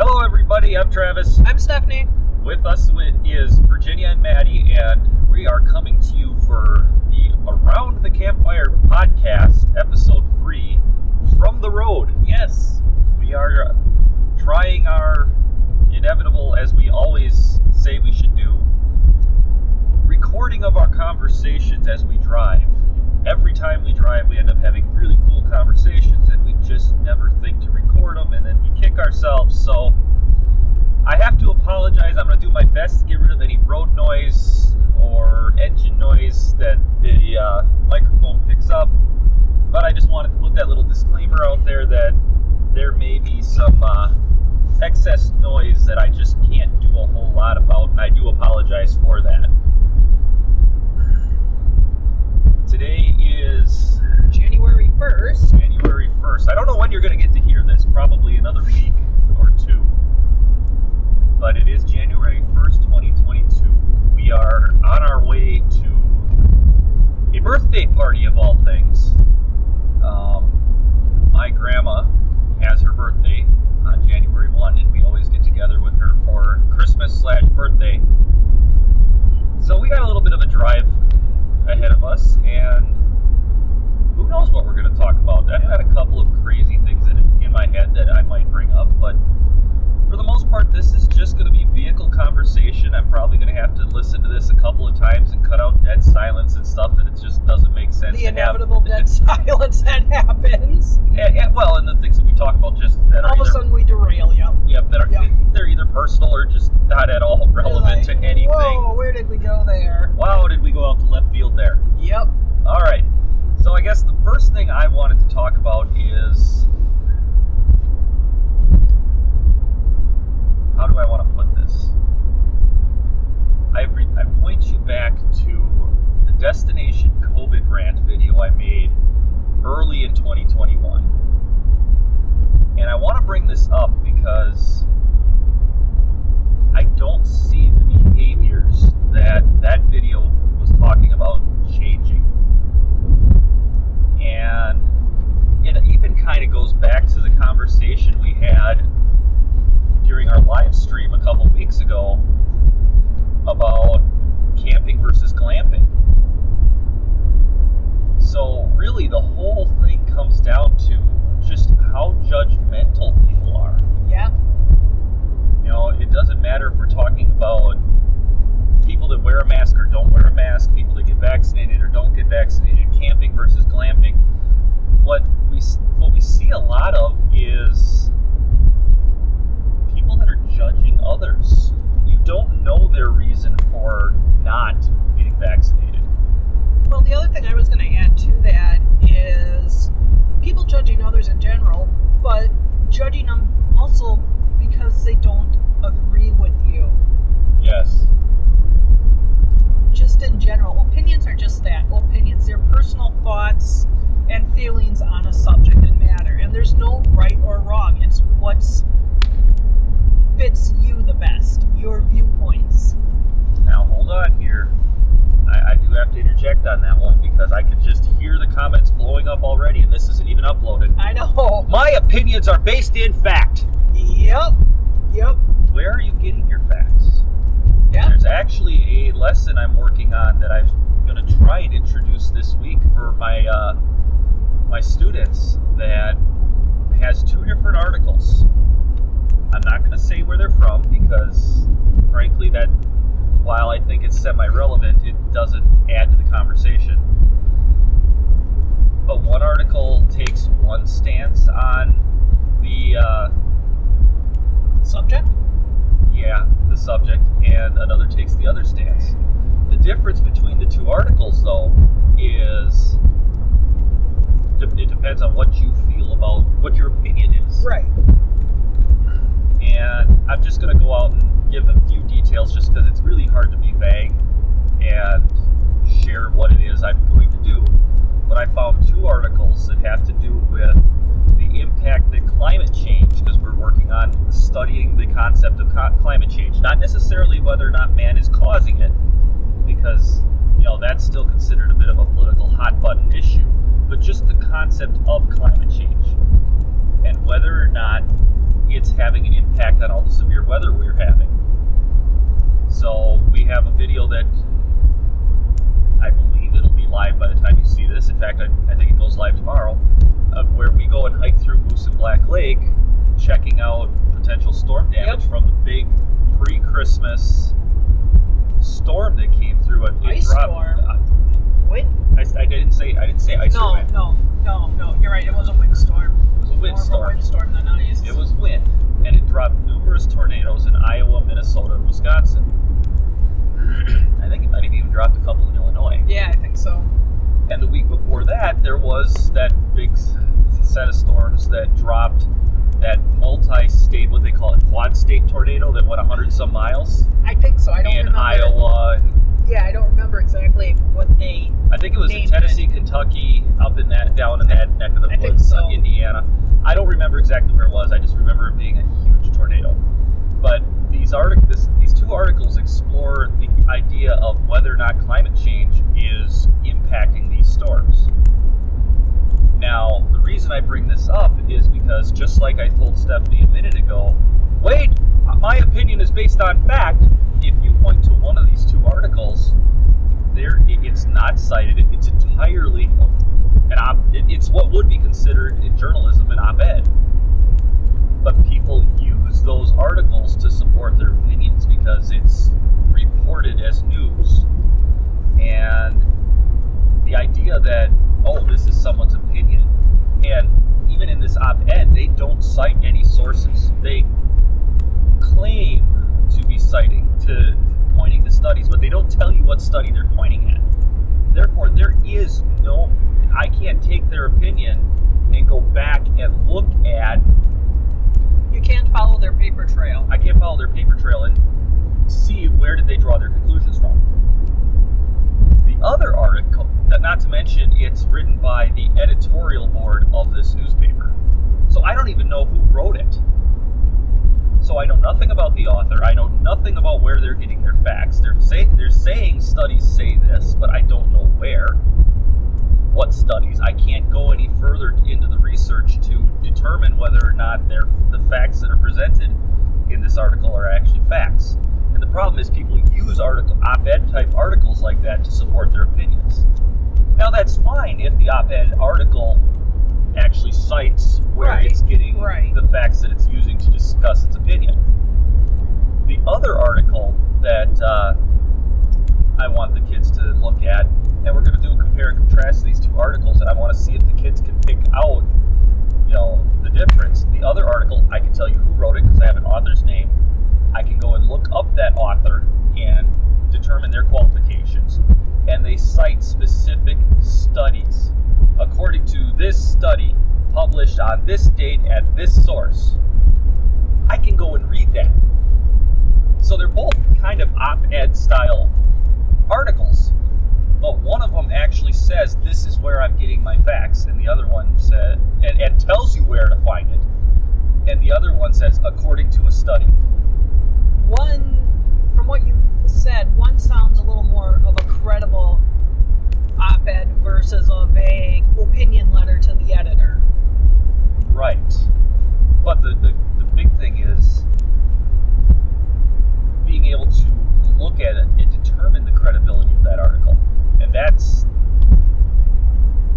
Hello everybody, I'm Travis. I'm Stephanie. With us is Virginia and Maddie, and we are coming to you for the Around the Campfire podcast, episode 3, From the Road. Yes. We are trying our inevitable, as we always say we should do, recording of our conversations as we drive. Every time we drive, we end up having really cool conversations, and we just never think to record them, and then we kick ourselves. So I have to apologize. I'm going to do my best to get rid of any road noise or engine noise that the microphone picks up. But I just wanted to put that little disclaimer out there that there may be some excess noise that I just can't do a whole lot about, and I do apologize for that. Today is January 1st. January 1st. I don't know when you're going to get to hear this, probably another week or two. But it is January 1st, 2022. We are on our way to a birthday party of all things. My grandma has her birthday on January 1, and we always get together with her for Christmas/birthday. So we got a little bit of a drive ahead of us, and who knows what we're going to talk about. I've got a couple of crazy things in my head that I might bring up, but for the most part, this is just going to be vehicle conversation. I'm probably going to have to listen to this a couple of times and cut out dead silence and stuff that it just doesn't make sense. The inevitable dead silence that happens. Well, and the things that we talk about just that all are of a sudden we derail you. Yep, they're either personal or just not at all relevant to anything. Whoa, where did we go there? Wow, did we go out to left field there? Yep. All right. So I guess the first thing I wanted to talk about is, how do I want to put this? I point you back to the Destination COVID rant video I made early in 2021. And I want to bring this up because I don't see the behaviors that video was talking about changing. And it even kind of goes back to the conversation we had during our live stream a couple weeks ago about camping versus glamping. So really the whole thing comes down to just how judgmental people are. Yeah. You know, it doesn't matter if we're talking about people that wear a mask or don't wear a mask, people that get vaccinated or don't get vaccinated, camping versus glamping. What we see a lot of is people that are judging others. You don't know their reason for not getting vaccinated. Well, the other thing I was going to add to that is people judging others in general, but judging them also because they don't agree with you. Yes. Just in general, opinions are just that, opinions. They're personal thoughts and feelings on a subject and matter, and there's no right or wrong. It's what fits you the best, your viewpoints. Now hold on here. I do have to interject on that one because I can just hear the comments blowing up already, and this isn't even uploaded. I know. My opinions are based in fact. Yep. Where are you getting your facts? Yep. There's actually a lesson I'm working on that I'm going to try and introduce this week for my students that has 2 different articles. I'm not going to say where they're from because, frankly, that while I think it's semi-relevant, it doesn't add to the conversation. But one article takes one stance on the subject? Yeah, the subject, and another takes the other stance. The difference between the 2 articles, though, is it depends on what you feel about what your opinion is. Right. And I'm just going to go out and give a few details just because it's really hard to be vague and share what it is I'm going to do. But I found 2 articles that have to do with the impact that climate change, because we're working on studying the concept of climate change, not necessarily whether or not man is causing it, because that's still considered a bit of a political hot button issue, but just the concept of climate change and whether or not it's having an impact on all the severe weather we're having. So we have a video that I believe it'll be live by the time you see this. In fact, I think it goes live tomorrow, where we go and hike through Moose and Black Lake, checking out potential storm damage from the big pre-Christmas storm that came through. Ice storm. Wind. I didn't say ice or wind. No. You're right. It was a windstorm. It was a windstorm. More of a windstorm than ice. It was wind, and it dropped numerous tornadoes in Iowa, Minnesota, and Wisconsin. I think it might have even dropped a couple in Illinois. Yeah, I think so. And the week before that, there was that big set of storms that dropped that multi-state, what they call it, quad-state tornado that went 100-some miles. I think so. I don't remember. In Iowa. Yeah, I don't remember exactly what they. I think it was in Tennessee, Kentucky, down in that neck of the woods, think so. Indiana. I don't remember exactly where it was. I just remember it being a huge tornado. But these two articles explore the idea of whether or not climate change is impacting these storms. Now, the reason I bring this up is because, just like I told Stephanie a minute ago, wait, my opinion is based on fact. If you point to one of these two articles, it's not cited. It's entirely it's what would be considered in journalism an op-ed. But people use those articles to support their opinions because it's reported as news. And the idea that, this is someone's opinion, and even in this op-ed, they don't cite any sources. They claim to be pointing to studies, but they don't tell you what study they're pointing at. Therefore, I can't take their opinion and go back and look at. You can't follow their paper trail. I can't follow their paper trail and see where did they draw their conclusions from. The other article, not to mention it's written by the editorial board of this newspaper. So I don't even know who wrote it. So I know nothing about the author. I know nothing about where they're getting their facts. They're saying studies say this, but I don't know where. What studies? I can't go any further into the research to determine whether or not the facts that are presented in this article are actually facts. And the problem is people use op-ed type articles like that to support their opinions. Now that's fine if the op-ed article actually cites where it's getting the facts that it's using to discuss its opinion. The other article that I want the kids to look at, and we're going to do a compare and contrast these two articles, and I want to see if the kids can pick out, the difference. The other article, I can tell you who wrote it because I have an author's name. I can go and look up that author and determine their qualifications, and they cite specific studies. According to this study, published on this date at this source, I can go and read that. So they're both kind of op-ed style articles, but one of them actually says this is where I'm getting my facts, and the other one said and tells you where to find it, and the other one says according to a study. From what you said, one sounds a little more of a credible op-ed versus a vague opinion letter to the editor. Right. But the big thing is being able to look at it and determine the credibility of that article. And that's,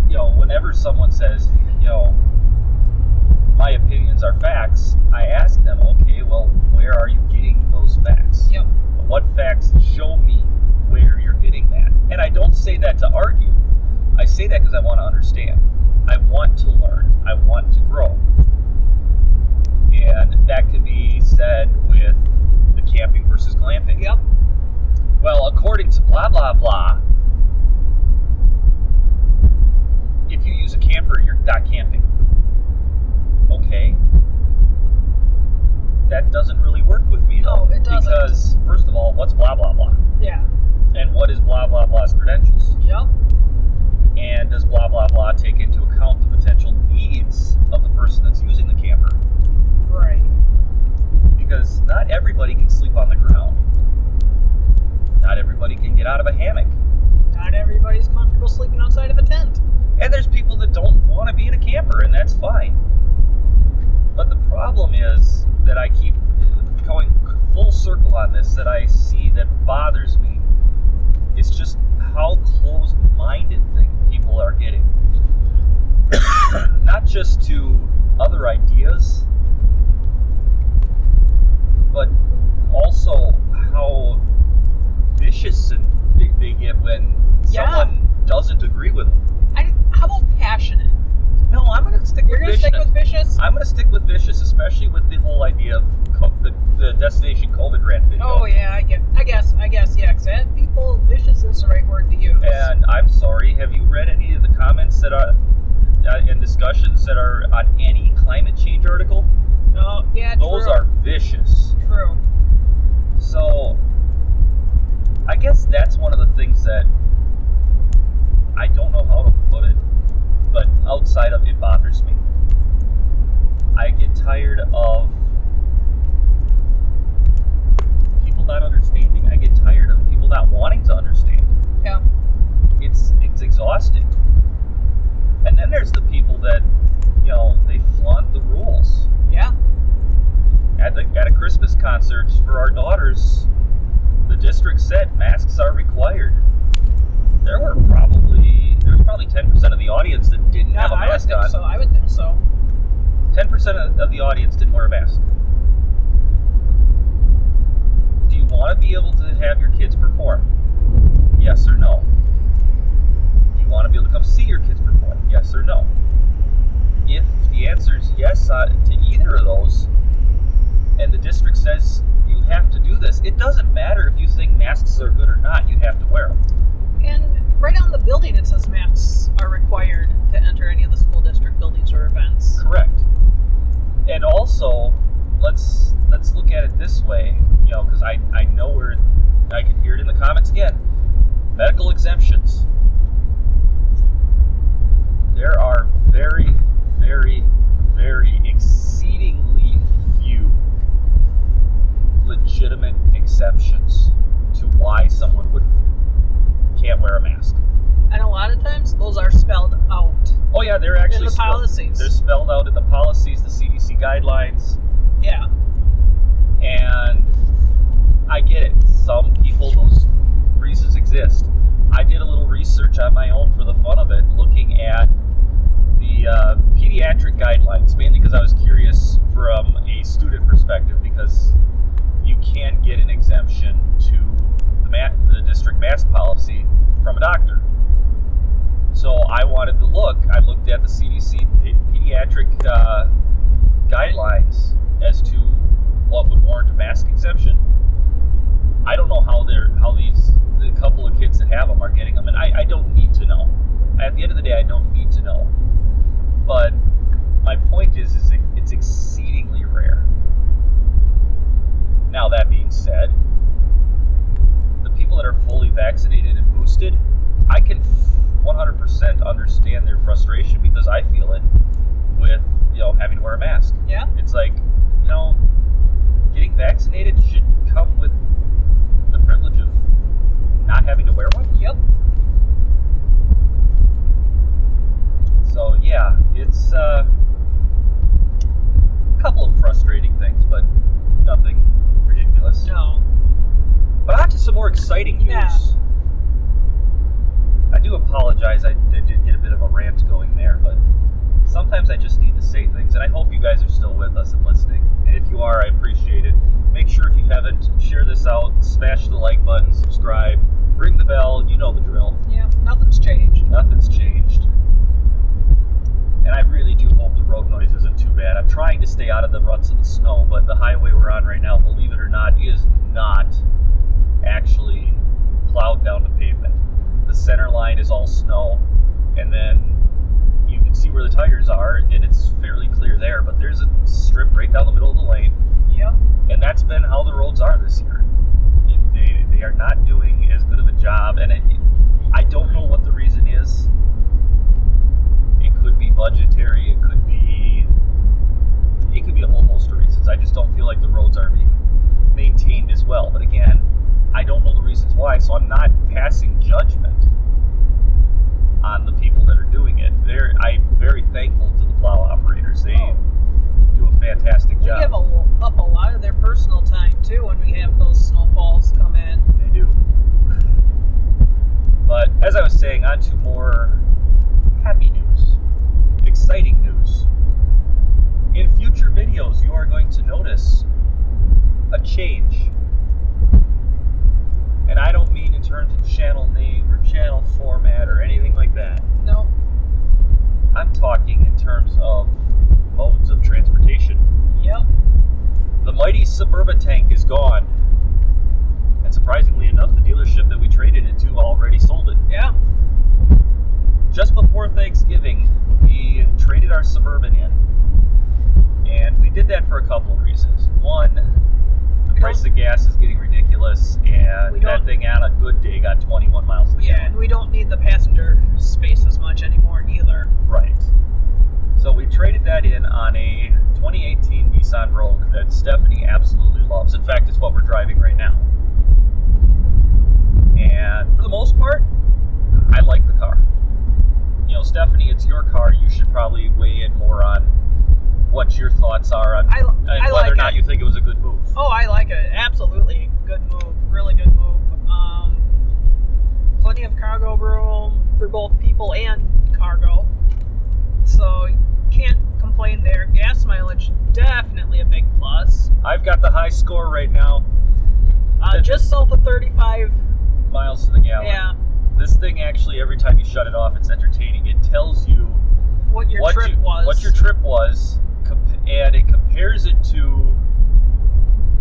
whenever someone says, my opinions are facts, I ask them, okay, well, where are you getting those facts? Yep. What facts show me where you're getting that? And I don't say that to argue. I say that because I want to understand. I want to learn. I want to grow. And that can be said with the camping versus glamping. Yep. Well, according to blah, blah, blah, if you use a camper, you're not camping. Okay. That doesn't really work with me. No, it doesn't. Because, first of all, what's blah, blah, blah? Yeah. And what is blah, blah, blah's credentials? Yep. And does blah, blah, blah take into account the potential needs of the person that's using the camper? Right. Because not everybody can sleep on the ground. Not everybody can get out of a hammock. Not everybody's comfortable sleeping outside of a tent. And there's people that don't want to be in a camper, and that's fine. But the problem is that I keep going full circle on this, that I see that bothers me. It's just how closed-minded people are getting. Not just to other ideas, but also how vicious they get when someone doesn't agree with them. How about passionate? No, I'm going to stick with vicious. You're going to stick with vicious? I'm going to stick with vicious, especially with the whole idea of the Destination COVID rant video. Oh, yeah, I guess, yeah, because vicious is the right word to use. And I'm sorry, have you read any of the comments that are and discussions that are on any climate change article? Oh, yeah, those are vicious. True. So, I guess that's one of the things that I don't know how to put it, but outside of it bothers me. I get tired of people not understanding. I get tired of people not wanting to understand. Yeah. It's exhausting. And then there's the people that, they flaunt the rules. Yeah. At a Christmas concert for our daughters, the district said masks are required. There was probably 10% of the audience that didn't have a mask on. I would think so. 10% of the audience didn't wear a mask. Do you want to be able to have your kids perform? Yes or no? Do you want to be able to come see your kids perform? Yes or no? If the answer is yes to either of those, and the district says you have to do this, it doesn't matter if you think masks are good or not, you have to wear them. And right on the building it says masks are required to enter any of the school district buildings or events. Correct. And also, let's look at it this way, because I know where I can hear it in the comments again. Medical exemptions. There are very, very, very exceedingly few legitimate exceptions to why someone can't wear a mask. And a lot of times those are spelled out. Oh yeah, they're actually in the policies. They're spelled out in the policies, the CDC guidelines. Yeah. And I get it. Some people, those reasons exist. I did a little research on my own for the fun of it, looking at the pediatric guidelines, mainly because I was curious from a student perspective, because you can get an exemption to the district mask policy from a doctor. So I wanted to look. I looked at the CDC pediatric guidelines as to what would warrant a mask exemption. I don't know how the couple of kids that have them are getting them, and I don't need to know. At the end of the day, I don't need to know. But my point is it's exceedingly rare. Now, that being said, the people that are fully vaccinated and boosted, I can 100% understand their frustration, because I feel it with, having to wear a mask. Yeah. It's like, getting vaccinated should come with the privilege of not having to wear one. Yep. So, yeah, it's a couple of frustrating things, but nothing ridiculous. No. But on to some more exciting news. Yeah. I do apologize, I did get a bit of a rant going there, but sometimes I just need to say things, and I hope you guys are still with us and listening. And if you are, I appreciate it. Make sure, if you haven't, share this out, smash the like button, subscribe, ring the bell, you know the drill. Yeah, nothing's changed. Nothing's changed. And I really do hope the road noise isn't too bad. I'm trying to stay out of the ruts of the snow, but the highway we're on right now, believe it or not, is not actually plowed down to pavement. The center line is all snow, and then you can see where the tires are, and it's fairly clear there, but there's a strip right down the middle of the lane. Yep. And that's been how the roads are this year. They are not doing as good of a job, and I don't know what the reason is. It could be budgetary, it could be a whole host of reasons. I just don't feel like the roads are being maintained as well. But again, I don't know the reasons why, so I'm not passing judgment on the people that are doing it. I'm very thankful to the plow operators. They do a fantastic too when we have those snowfalls come in. They do. But as I was saying, on to more happy news, exciting news. In future videos, you are going to notice a change. And I don't mean in terms of channel name or channel format or anything like that. No. I'm talking in terms of modes of transportation. Yep. The mighty Suburban tank is gone. And surprisingly enough, the dealership that we traded it to already sold it. Yeah. Just before Thanksgiving, we traded our Suburban in. And we did that for a couple of reasons. One, the price of gas is getting ridiculous, and that thing on a good day got 21 miles to the Yeah, gallon. and we don't need the passenger space as much anymore either. Right. So we traded that in on a 2018 Nissan Rogue that Stephanie absolutely loves. In fact, it's what we're driving right now. And for the most part, I like the car. You know, Stephanie, it's your car. You should probably weigh in more on what your thoughts are on whether like or not you think it was a good move. Oh, I like it. Absolutely. Good move. Really good move. Plenty of cargo room for both people and cargo. So, can't complain there. Gas mileage, definitely a big plus. I've got the high score right now. Just south of 35 miles to the gallon. Yeah. This thing actually, every time you shut it off, it's entertaining. It tells you what your trip was, and it compares it to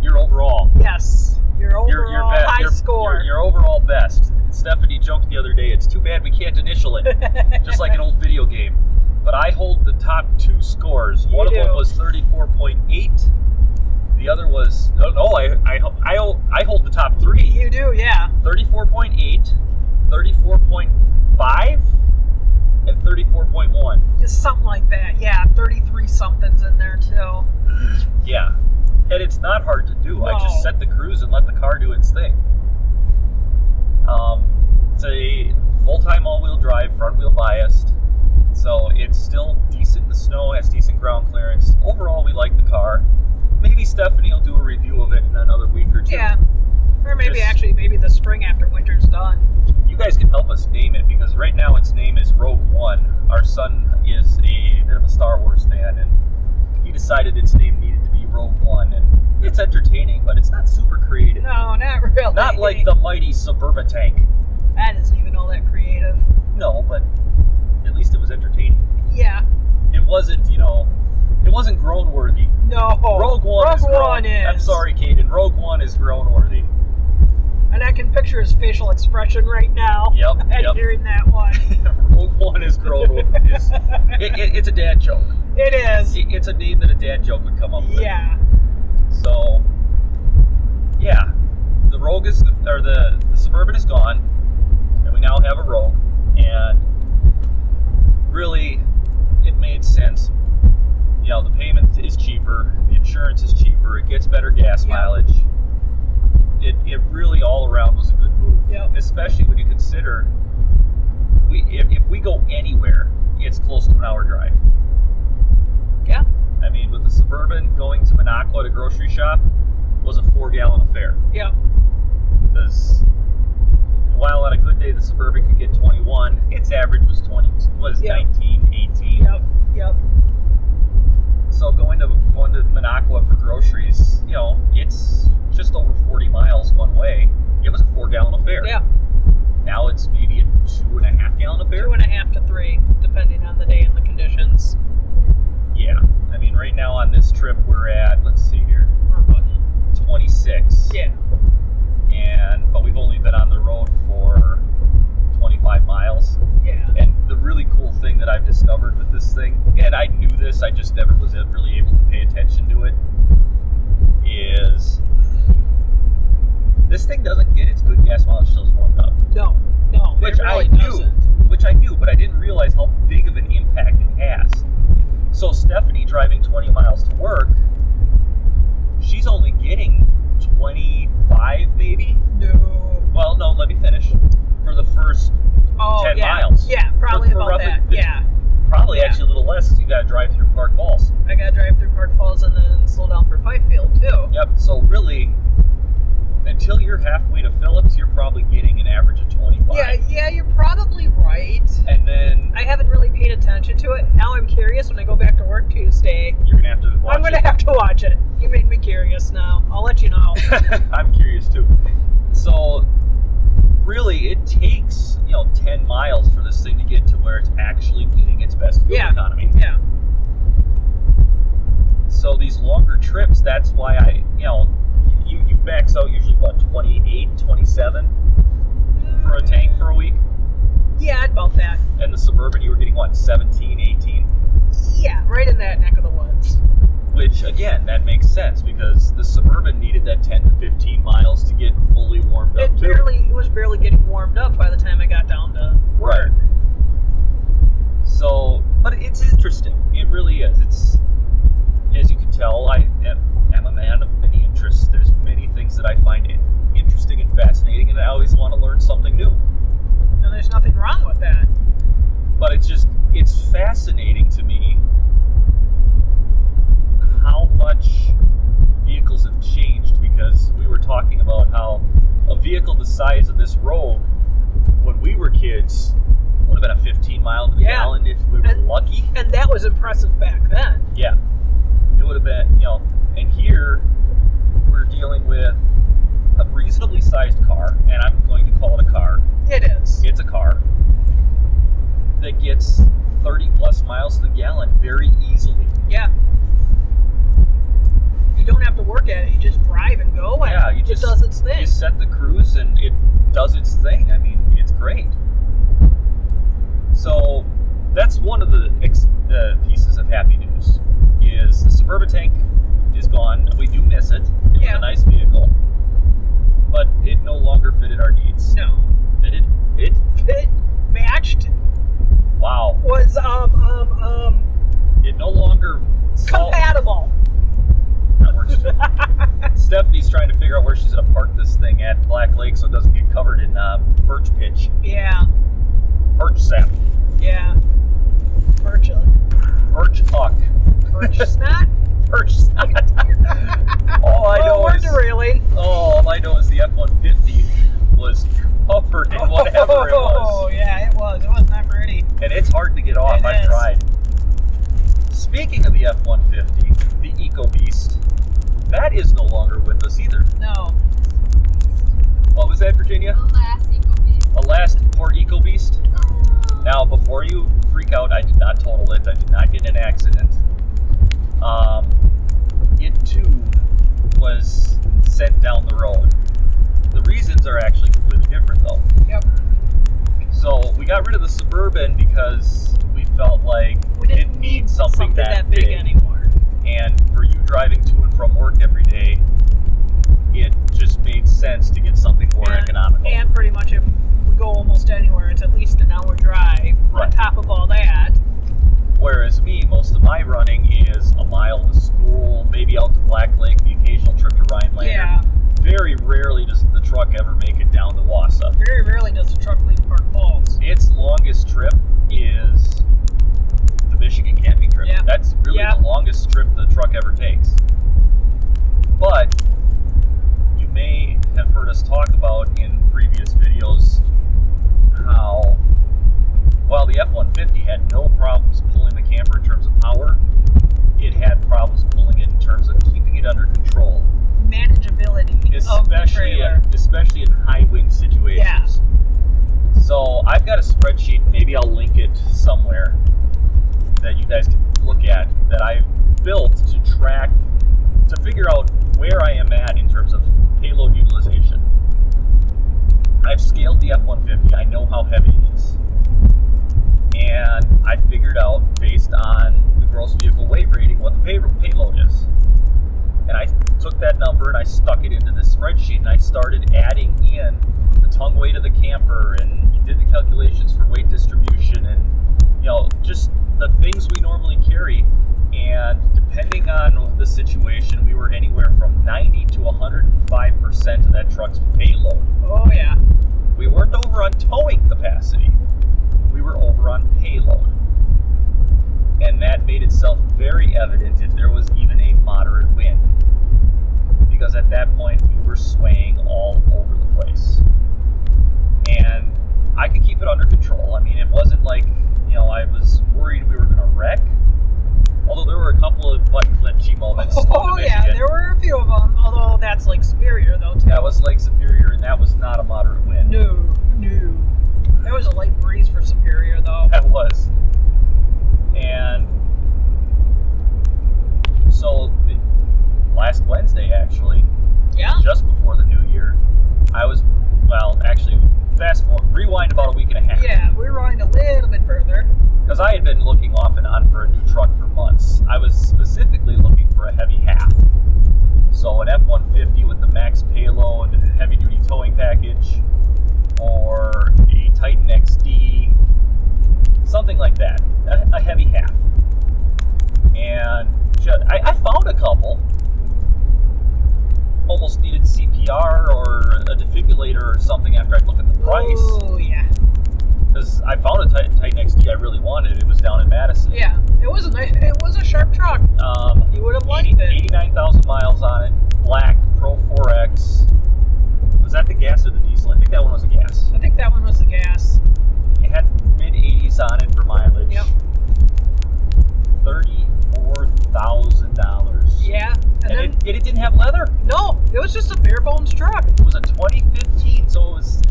your overall. Yes, your overall high score. Your overall best. Stephanie joked the other day, it's too bad we can't initial it, just like an old video game. But I hold the top two scores. One of them was 34.8. The other was I hold the top three. You do, yeah. 34.8, 34.5, and 34.1. Just something like that. Yeah, 33 somethings in there too. Yeah. And it's not hard to do. No. I just set the cruise and let the car do its thing. It's a full-time all-wheel drive, front-wheel biased. So it's still decent in the snow, has decent ground clearance. Overall, we like the car. Maybe Stephanie will do a review of it in another week or two. Yeah. Or maybe maybe the spring after winter's done. You guys can help us name it, because right now its name is Rogue One. Our son is a bit of a Star Wars fan, and he decided its name needed to be Rogue One. And it's entertaining, but it's not super creative. No, not really. Not like the mighty Suburban tank. That isn't even all that creative. No, but at least it was entertaining. Yeah. It wasn't, it wasn't grown worthy. No. Rogue One is. I'm sorry, Caden. Rogue One is grown worthy. And I can picture his facial expression right now. Yep. Hearing that one. Rogue One is grown worthy. It's a dad joke. It is. It's a name that a dad joke would come up with. Yeah. So, yeah, the Rogue the Suburban is gone, and we now have a Rogue, and really, it made sense. The payment is cheaper, the insurance is cheaper, it gets better gas mileage. It really all around was a good move. Yep. Especially when you consider if we go anywhere, it's close to an hour drive. Yeah. I mean, with the Suburban, going to Minocqua to grocery shop was a 4-gallon affair. Yep. Because while on a good day the Suburban could get 21, its average was 19, 18. Yep. So going to Minocqua for groceries, it's just over 40 miles one way. It was a 4-gallon affair. Yeah. Now it's maybe a 2.5-gallon affair. 2.5 to 3, depending on the day and the conditions. Yeah. I mean, right now on this trip we're at, let's see here, 26. Yeah. But we've only been on the road for 25 miles. Yeah. And the really cool thing that I've discovered with this thing, and I knew this, I just never was really able to pay attention to it, is this thing doesn't get its good gas mileage till it's warmed up. No, which it really I doesn't. Which I knew, but I didn't realize how big of an impact it has. So Stephanie driving 20 miles to work, she's only getting 25 maybe? No. Well, no, let me finish. For the first 10 miles. Yeah, probably about that. Yeah. Probably actually a little less because you got to drive through Park Falls. I got to drive through Park Falls and then slow down for Fifield too. Yep. So really, until you're halfway to Phillips, you're probably getting an average of 25. Yeah, you're probably right. And then I haven't really paid attention to it. Now I'm curious when I go back to work Tuesday. you're going to have to watch I'm going to have to watch it. You made me curious now. I'll let you know. I'm curious too. So really it takes, 10 miles for this thing to get to where it's actually getting its best fuel economy. Yeah. So these longer trips, that's why you max out usually about 28, 27 for a tank for a week. Yeah, about that. And the Suburban, you were getting what, 17, 18? Yeah, right in that neck of the woods. Which, again, that makes sense because the Suburban needed that 10 to 15 miles to get fully warmed up, too. It was barely getting warmed up by the time I got down to work. Right. So, but it's interesting. It really is. It's, as you can tell, I am a man of many interests. There's many things that I find interesting and fascinating, and I always want to learn something new. And there's nothing wrong with that. But it's fascinating to me how much vehicles have changed, because we were talking about how a vehicle the size of this Rogue, when we were kids, would have been a 15 mile to the gallon if we were lucky. And that was impressive back then. Yeah. It would have been, and here we're dealing with a reasonably sized car, and I'm going to call it a car. It is. It's a car that gets 30 plus miles to the gallon very easily. Yeah. You don't have to work at it. You just drive and go. Yeah, it just does its thing. You set the cruise and it does its thing. I mean, it's great. So that's one of the pieces of happy news. Is the Suburban tank is gone. We do miss it. It was a nice vehicle, but it no longer fitted our needs. No. Fit? Matched. Wow. Was It no longer compatible. That works too. Stephanie's trying to figure out where she's going to park this thing at Black Lake so it doesn't get covered in birch pitch. Yeah. Birch sap. Yeah. Birch huck. Birch snot? Birch snot. All I know we're is derailing. All I know is the F-150 was covered in whatever it was. Oh, yeah, it was. It was not pretty. And it's hard to get off. I've tried. Speaking of the F-150, the Eco Beast, that is no longer with us either. No. What was that, Virginia? The last Eco Beast. The last poor Eco Beast? Now, before you freak out, I did not total it. I did not get in an accident. It too was sent down the road. The reasons are actually completely different, though. Yep. So we got rid of the Suburban because we felt like we didn't need something that big anymore. And for you driving to and from work every day, it just made sense to get something more economical. And pretty much if we go almost anywhere, it's at least an hour drive on top of all that. Whereas me, most of my running is a mile to school, maybe out to Black Lake, the occasional trip to Rhinelander. Yeah. Very rarely does the truck ever make it down to Wausau. Very rarely does the truck leave Park Falls. Its longest trip is the Michigan camping trip. Yeah. That's really the longest trip the truck ever takes. But you may have heard us talk about in previous videos how while the F-150 had no problems pulling the camper in terms of power, it had problems pulling it in terms of keeping it under control. Manageability of the trailer. Especially in high wind situations. Yeah. So I've got a spreadsheet, maybe I'll link it somewhere that you guys can look at, that I built to track, to figure out where I am at in terms of payload utilization. I've scaled the F-150, I know how heavy it is. And I figured out, based on the gross vehicle weight rating, what the payload is. And I took that number and I stuck it into this spreadsheet, and I started adding in the tongue weight of the camper, and you did the calculations for weight distribution, and just the things we normally carry. And depending on the situation, we were anywhere from 90 to 105% of that truck's payload. Oh yeah. We weren't over on towing capacity. We were over on payload. And that made itself very evident if there was even a moderate wind. Because at that point, and we were swaying all over the place. And I could keep it under control. I mean, it wasn't like, I was worried we were going to wreck. Although there were a couple of butt-clenchy moments. Oh, yeah, there were a few of them. Although that's Lake Superior, though, too. That was Lake Superior, and that was not a moderate wind. No. There was a light breeze for Superior, though. That was. And so, last Wednesday, actually, just before the new year, I was, rewind about a week and a half. Yeah, we rewind a little bit further. Because I had been looking off and on for a new truck for months. I was specifically looking for a heavy half. So an F-150 with the max payload, heavy-duty towing package, or a Titan XD, something like that, a heavy half. And I found a couple. Almost needed CPR or a defibrillator or something after I'd looked at the price. Oh, yeah. Because I found a Titan XD I really wanted. It was down in Madison. Yeah, it was a sharp truck. You would have liked it. 89,000 miles on it. Black, Pro 4X. Was that the gas or the diesel? I think that one was the gas. I think that one was the gas. It had mid-80s on it for mileage. Yep. $34,000. Yeah. And it didn't have leather. No, it was just a bare bones truck. It was a 2015, so it was,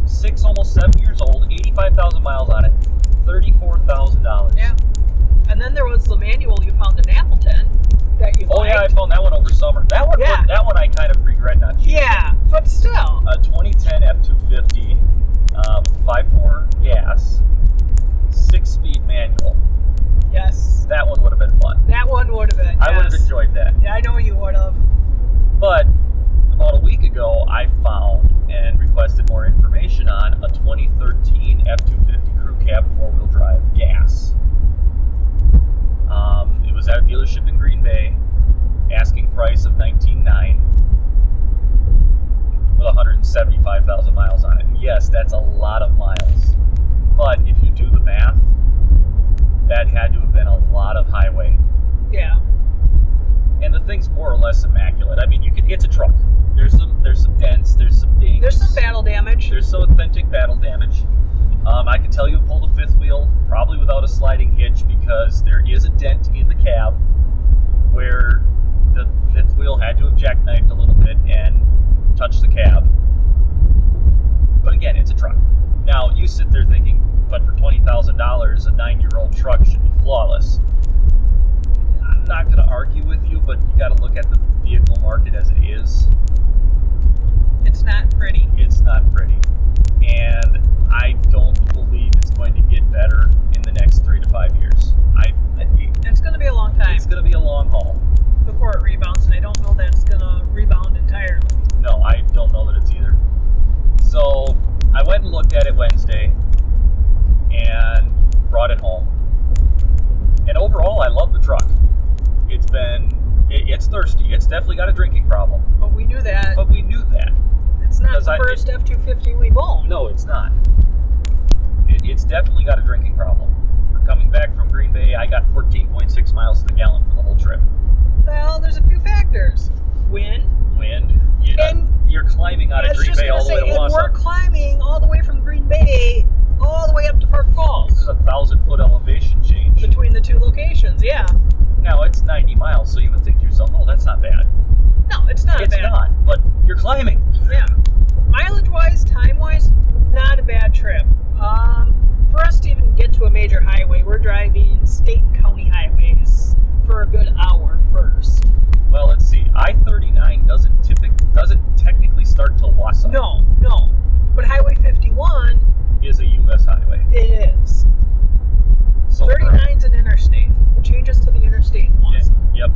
6, almost 7 years old, 85,000 miles on it, $34,000. Yeah. And then there was the manual you found in Appleton that you liked. Oh yeah, I found that one over summer. That one I kind of regret not choosing. Yeah, but still. A 2010 F250, 5.4 gas, 6-speed manual. Yes. That one would have been fun. That one would have been, yes. I would have enjoyed that. Yeah, I know you would have. But about a week ago, I found and requested more information on a 2013 F250 crew cab 4-wheel drive gas. It was at a dealership in Green Bay, asking price of $19,900 with 175,000 miles on it. And yes, that's a lot of miles. But if you do the math, that had to have been a lot of highway. Yeah. And the thing's more or less immaculate. I mean, it's a truck. There's some dents, there's some dings. There's some battle damage. There's some authentic battle damage. I can tell you pulled a fifth wheel, probably without a sliding hitch, because there is a dent in the cab where the fifth wheel had to have jackknifed a little bit and touched the cab. But again, it's a truck. Now, you sit there thinking, but for $20,000, a 9-year-old truck should be flawless. I'm not going to argue with you, but you got to look at the vehicle market as it is. It's not pretty. It's not pretty. And I don't believe it's going to get better in the next 3 to 5 years. It's going to be a long time. It's going to be a long haul before it rebounds, and I don't know that it's going to rebound entirely. No, I don't know that it's either. So I went and looked at it Wednesday and brought it home. And overall, I love the truck. It's thirsty. It's definitely got a drinking problem. But we knew that. It's not the first F-250 we've owned. No, it's not. It's definitely got a drinking problem. For coming back from Green Bay, I got 14.6 miles to the gallon for the whole trip. Well, there's a few factors. Wind. You're climbing out of Green Bay all the way to Wausau. And we're climbing all the way from Green Bay all the way up to Park Falls. This is a 1,000-foot elevation change. Between the two locations, yeah. Now, it's 90 miles, so you would think to yourself, oh, that's not bad. No, it's not bad. It's not, but you're climbing. Yeah. Mileage-wise, time-wise, not a bad trip. For us to even get to a major highway, we're driving state and county highways for a good hour first. Well, let's see. I-39 doesn't technically start till Wausau. No. But Highway 51 is a U.S. highway. It is. So 39's an interstate. It changes to the interstate in Wausau. Yep.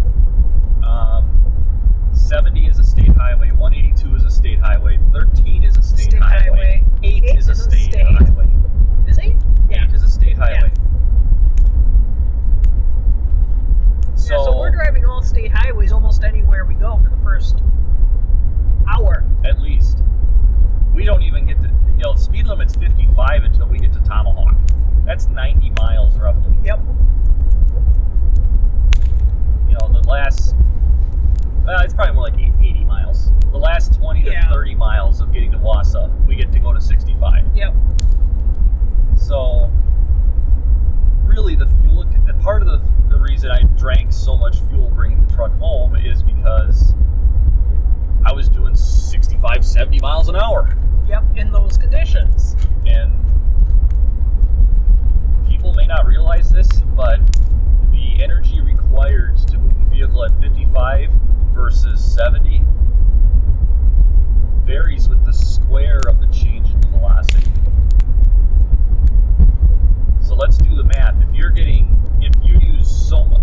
70 is a state highway. 182 is a state highway. 13 is a state highway. 8 is a state highway. Is 8? Yeah. 8 is a state highway. So we're driving all state highways almost anywhere we go for the first hour. At least. We don't even get to, the speed limit's 55 until we get to Tomahawk. That's 90 miles roughly. Yep. The last, it's probably more like 80 miles. The last to 65. Yep. So really the fuel, part of the reason I drank so much fuel bringing the truck home is because I was doing 65, 70 miles an hour. Yep, in those conditions. And people may not realize this, but the energy required to move a vehicle at 55 versus 70 varies with the square of the change in the velocity. So let's do the math. If you use so much,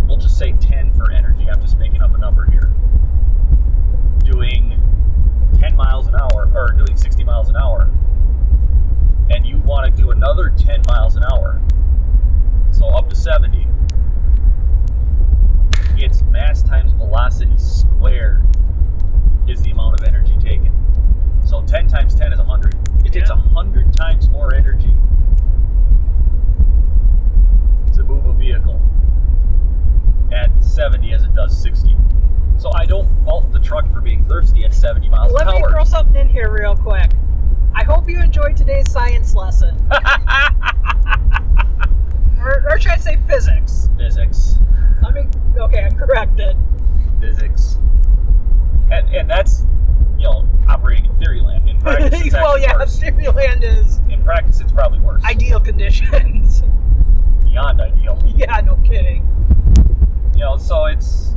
we'll just say 10 for energy. I'm just making up a number here. Doing 10 miles an hour, or doing 60 miles an hour, and you want to do another 10 miles an hour, so up to 70, it's mass times velocity squared is the amount of energy taken. So 10 times 10 is 100. It takes 100 times more energy to move a vehicle at 70 as it does 60. So I don't fault the truck for being thirsty at 70 miles an hour. Let me throw something in here real quick. I hope you enjoyed today's science lesson. or should I say physics? Physics. Okay, I'm corrected. Physics. And that's, operating in theory land. In practice, it's well, yeah, worse. theory land is In practice, it's probably worse. ideal conditions. Beyond ideal. Yeah, no kidding. So it's...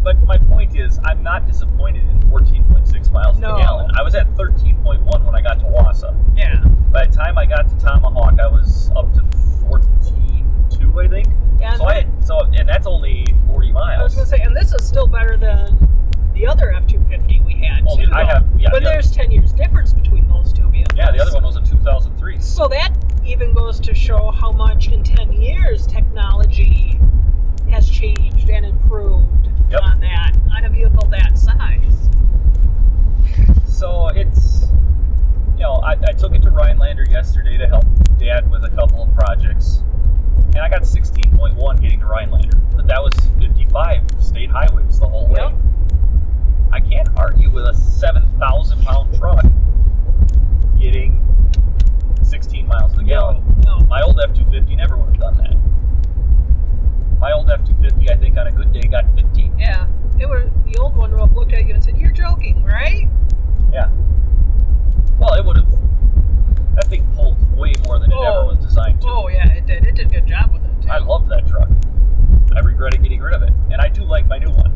But my point is, I'm not disappointed in 14.6 miles per gallon. I was at 13.1 when I got to Wausau. Yeah. By the time I got to Tomahawk, I was up to 14.2, I think. And and that's only 40 miles. I was going to say, and this is still better than the other F-250 we had, Well, too. but there's 10 years difference between those two vehicles. Yeah, the other one was a 2003. So that even goes to show how much in 10 years technology has changed and improved on a vehicle that size. So it's, I took it to Rhinelander yesterday to help Dad with a couple of projects, and I got 16.1 getting to Rhinelander, but that was 55 state highways the whole way. Yep. I can't argue with a 7,000-pound truck getting 16 miles to the gallon. No. My old F-250 never would have done that. My old F-250, I think on a good day, got 15. Yeah. The old one would have looked at you and said, "You're joking, right?" Yeah. Well, it would have. That thing pulled way more than it ever was designed to. Oh, yeah, it did. It did a good job with it, too. I loved that truck. I regretted getting rid of it. And I do like my new one.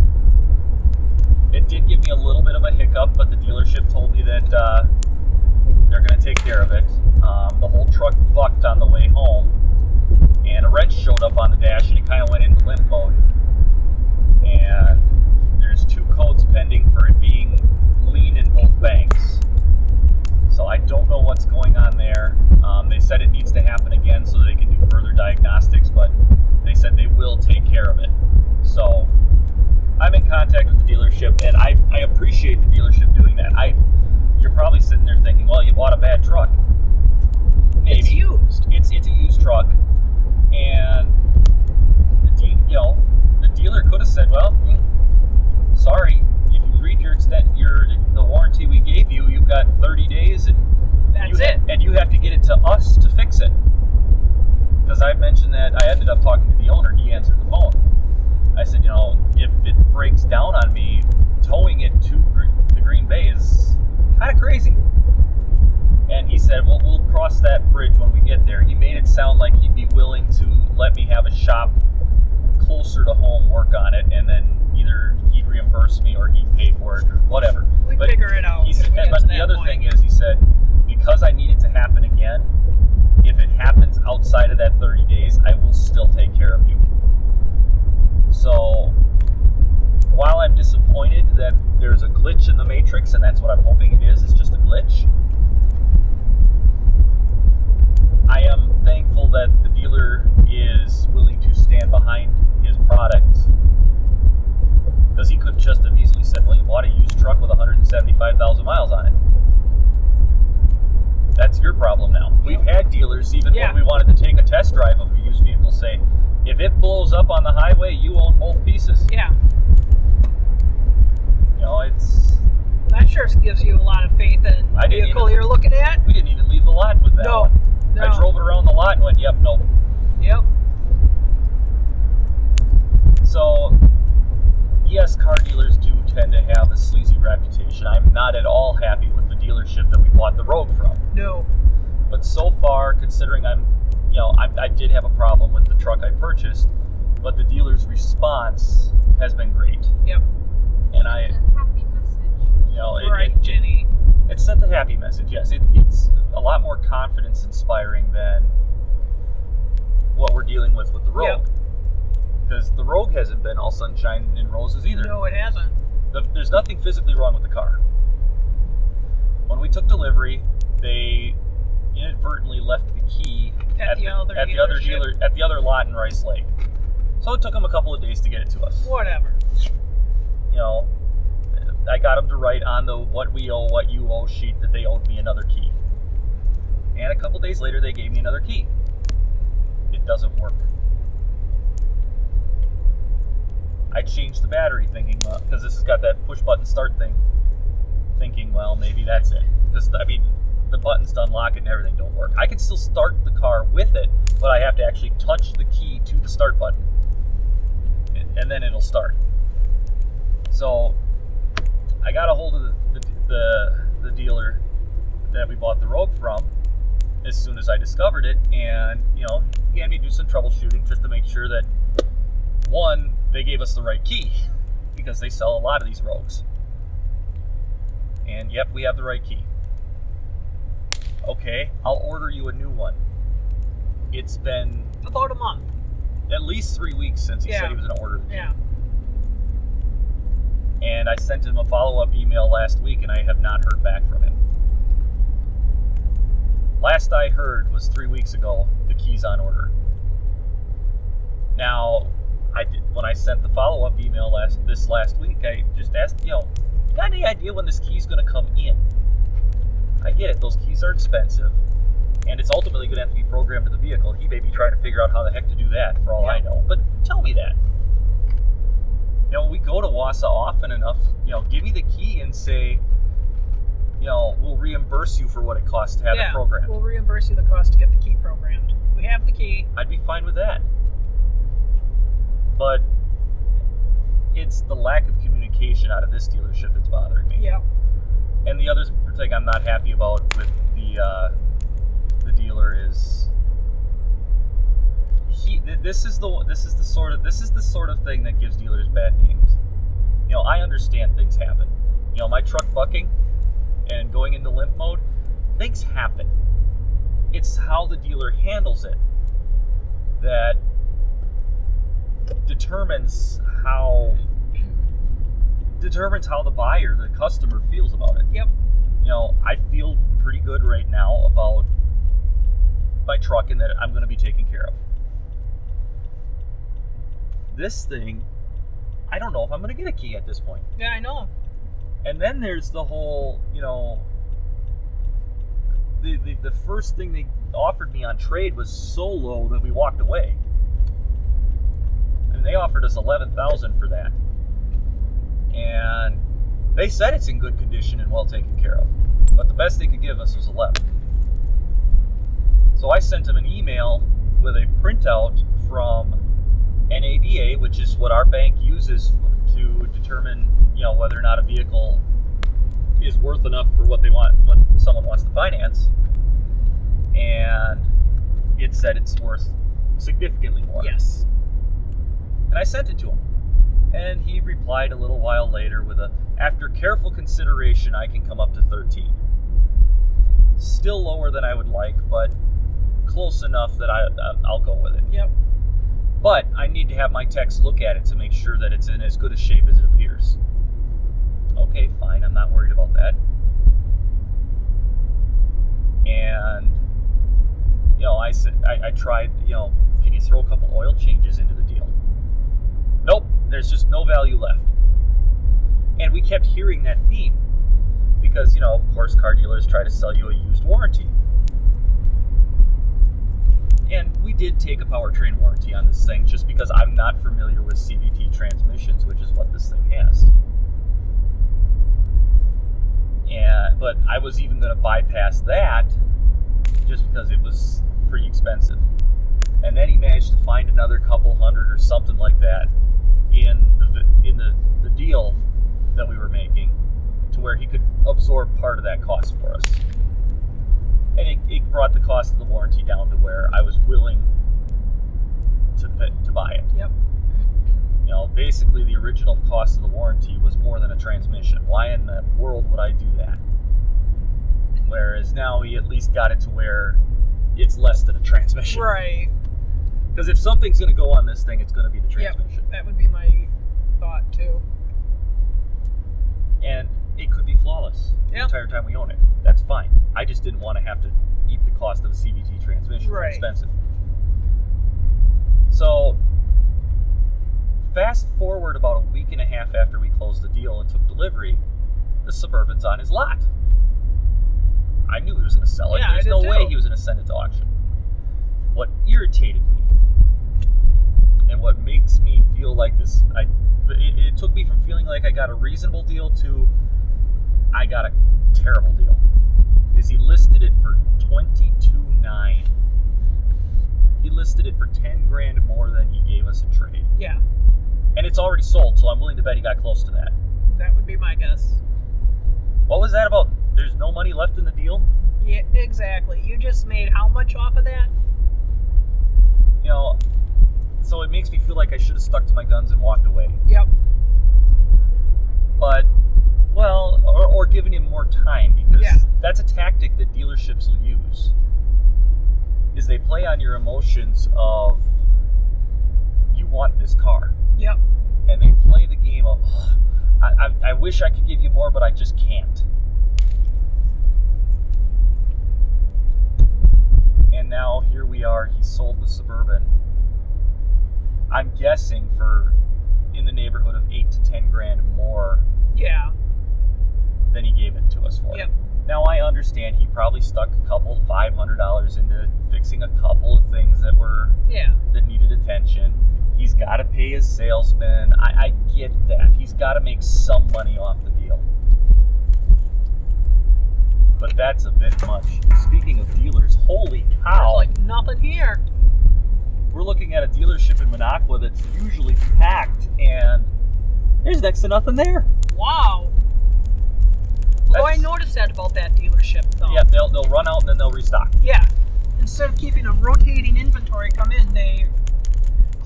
It did give me a little bit of a hiccup, but the dealership told me that they're going to take care of it. The whole truck bucked on the way home, and a wrench showed up on the dash, and it kind of went into limp mode. And there's 2 codes pending for it being lean in both banks. So I don't know what's going on there. They said it needs to happen again so that they can do further diagnostics, but they said they will take care of it. So I'm in contact with the dealership, and I appreciate the dealership doing that. You're probably sitting there thinking, well, you bought a bad truck. Maybe. It's used. It's a used truck, and the dealer could have said, well, sorry, if you read the warranty we gave you, you've got 30 days, and and you have to get it to us to fix it. Because I mentioned that I ended up talking to the owner. He answered the phone. I said, if it breaks down on me, towing it to Green Bay is kind of crazy. And he said, well, we'll cross that bridge when we get there. He made it sound like he'd be willing to let me have a shop closer to home work on it, and then either he'd reimburse me or he'd pay for it or whatever. We'd figure it out. But the other thing is, he said, because I need it to happen again, if it happens outside of that 30 days, I will still take care of you. So while I'm disappointed that there's a glitch in the matrix, and that's what I'm hoping it is, it's just a glitch, I am thankful that the dealer is willing to stand behind his product, because he could just have easily said, well, you bought a used truck with 175,000 miles on it. That's your problem now. We've had dealers, even when we wanted to take a test drive of a used vehicle, say, if it blows up on the highway, you own both pieces. Yeah. It's... Not sure sure gives you a lot of faith in the vehicle you're looking at. We didn't even leave the lot with that one. No. I drove it around the lot and went, yep, nope. Yep. So, yes, car dealers do tend to have a sleazy reputation. I'm not at all happy with the dealership that we bought the Rogue from. No. But so far, considering I did have a problem with the truck I purchased, but the dealer's response has been great. Yep. It's And a happy message. Right, Jenny. It sent a happy message, yes. It's a lot more confidence inspiring than what we're dealing with the Rogue. Because the Rogue hasn't been all sunshine and roses either. No, it hasn't. There's nothing physically wrong with the car. When we took delivery, they inadvertently left the key at the other lot in Rice Lake. So it took them a couple of days to get it to us. Whatever. I got them to write on the what we owe, what you owe sheet that they owed me another key. And a couple days later, they gave me another key. It doesn't work. I changed the battery thinking, because this has got that push button start thing, thinking, well, maybe that's it. Because, the buttons to unlock it and everything don't work. I can still start the car with it, but I have to actually touch the key to the start button. And then it'll start. So, I got a hold of the dealer that we bought the Rogue from as soon as I discovered it, and, he had me do some troubleshooting just to make sure that, one, they gave us the right key, because they sell a lot of these Rogues. And, yep, we have the right key. Okay, I'll order you a new one. It's been about a month. At least 3 weeks since he said he was going to order the key. Yeah. And I sent him a follow-up email last week, and I have not heard back from him. Last I heard was 3 weeks ago, the key's on order. Now, when I sent the follow-up email this last week, I just asked, you got any idea when this key's going to come in? I get it, those keys are expensive, and it's ultimately going to have to be programmed to the vehicle. He may be trying to figure out how the heck to do that, for all I know. But tell me that. We go to Wausau often enough, give me the key and say, we'll reimburse you for what it costs to have it programmed. We'll reimburse you the cost to get the key programmed. We have the key. I'd be fine with that. But it's the lack of communication out of this dealership that's bothering me. Yeah. And the other thing I'm not happy about with the dealer is this is the sort of thing that gives dealers bad names. I understand things happen. My truck bucking and going into limp mode, things happen. It's how the dealer handles it that determines how the buyer, the customer, feels about it. Yep. I feel pretty good right now about my truck and that I'm going to be taken care of. This thing, I don't know if I'm going to get a key at this point. Yeah, I know. And then there's the whole, the first thing they offered me on trade was so low that we walked away. And they offered us $11,000 for that. And they said it's in good condition and well taken care of. But the best they could give us was $11,000. So I sent them an email with a printout from NADA, which is what our bank uses to determine, whether or not a vehicle is worth enough for what someone wants to finance. And it said it's worth significantly more. Yes. And I sent it to him. And he replied a little while later with after careful consideration, I can come up to 13. Still lower than I would like, but close enough that I'll go with it. Yep. But I need to have my techs look at it to make sure that it's in as good a shape as it appears. Okay, fine. I'm not worried about that. And, I tried, can you throw a couple oil changes into the deal? Nope, there's just no value left. And we kept hearing that theme because, of course, car dealers try to sell you a used warranty. And we did take a powertrain warranty on this thing just because I'm not familiar with CVT transmissions, which is what this thing has. But I was even going to bypass that just because it was pretty expensive. And then he managed to find another couple hundred or something like that in the deal that we were making, to where he could absorb part of that cost for us. And it brought the cost of the warranty down to where I was willing to buy it. Yep. You know, basically the original cost of the warranty was more than a transmission. Why in the world would I do that? Whereas now he at least got it to where it's less than a transmission. Right. Because if something's going to go on this thing, it's going to be the transmission. Yep, that would be my thought too. And it could be flawless the entire time we own it. That's fine. I just didn't want to have to eat the cost of a CVT transmission. Right. It's expensive. So, fast forward about a week and a half after we closed the deal and took delivery, the Suburban's on his lot. I knew he was going to sell it. Yeah, There's no way he was going to send it to auction. What irritated me, and what makes me feel like this, it took me from feeling like I got a reasonable deal to I got a terrible deal, is he listed it for $22,900. He listed it for $10,000 more than he gave us in trade. Yeah. And it's already sold, so I'm willing to bet he got close to that. That would be my guess. What was that about? There's no money left in the deal? Yeah, exactly. You just made how much off of that? You know, so it makes me feel like I should have stuck to my guns and walked away. Yep. But, well, or given him more time, because that's a tactic that dealerships will use. Is they play on your emotions of, you want this car. Yep. And they play the game of, I wish I could give you more, but I just can't. And now here we are, he sold the Suburban. I'm guessing for in the neighborhood of $8,000 to $10,000 more. Yeah. Than he gave it to us for. Yep. Now I understand he probably stuck a couple $500 into fixing a couple of things that were that needed attention. He's got to pay his salesman. I get that. He's got to make some money off the deal. But that's a bit much. Speaking of dealers, holy cow. There's like nothing here. We're looking at a dealership in Minocqua that's usually packed, and there's next to nothing there. Wow. Although I noticed that about that dealership, though. Yeah, they'll run out and then they'll restock. Yeah. Instead of keeping a rotating inventory come in, they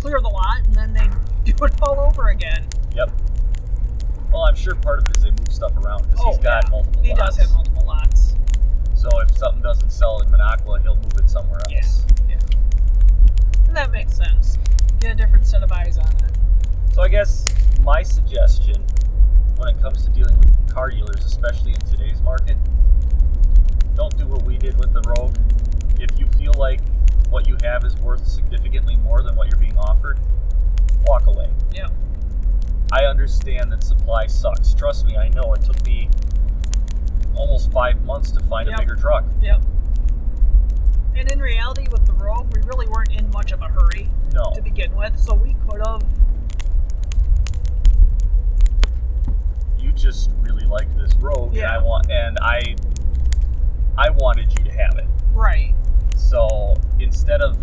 clear the lot and then they do it all over again. Yep. Well, I'm sure part of it is they move stuff around because he's got multiple lots. He does have multiple lots. So if something doesn't sell in Minocqua, he'll move it somewhere else. Yeah. And that makes sense. Get a different set of eyes on it. So I guess my suggestion when it comes to dealing with car dealers, especially in today's market, don't do what we did with the Rogue. If you feel like what you have is worth significantly more than what you're being offered, walk away. Yeah. I understand that supply sucks. Trust me, I know. It took me almost 5 months to find a bigger truck. Yep. And in reality, with the Rogue, we really weren't in much of a hurry to begin with, so we could have. You just really like this Rogue, and I wanted you to have it. Right. So instead of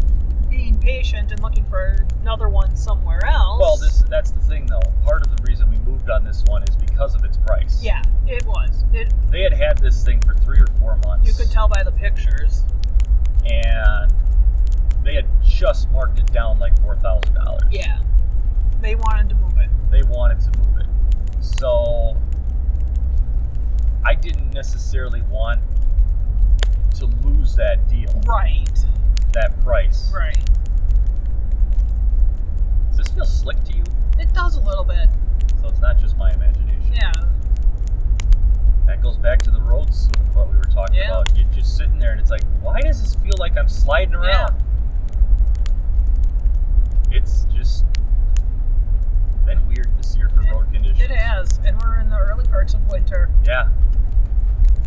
being patient and looking for another one somewhere else. Well, that's the thing, though. Part of the reason we moved on this one is because of its price. Yeah, it was. They had this thing for 3 or 4 months. You could tell by the pictures. And they had just marked it down like $4,000. Yeah. They wanted to move it. They wanted to move it. So I didn't necessarily want to lose that deal. Right. That price. Right. Does this feel slick to you? It does a little bit. So it's not just my imagination. Yeah. That goes back to the road suit, what we were talking about. You're just sitting there and it's like, why does this feel like I'm sliding around? Yeah. It's just been weird this year for road conditions. It has, and we're in the early parts of winter. Yeah.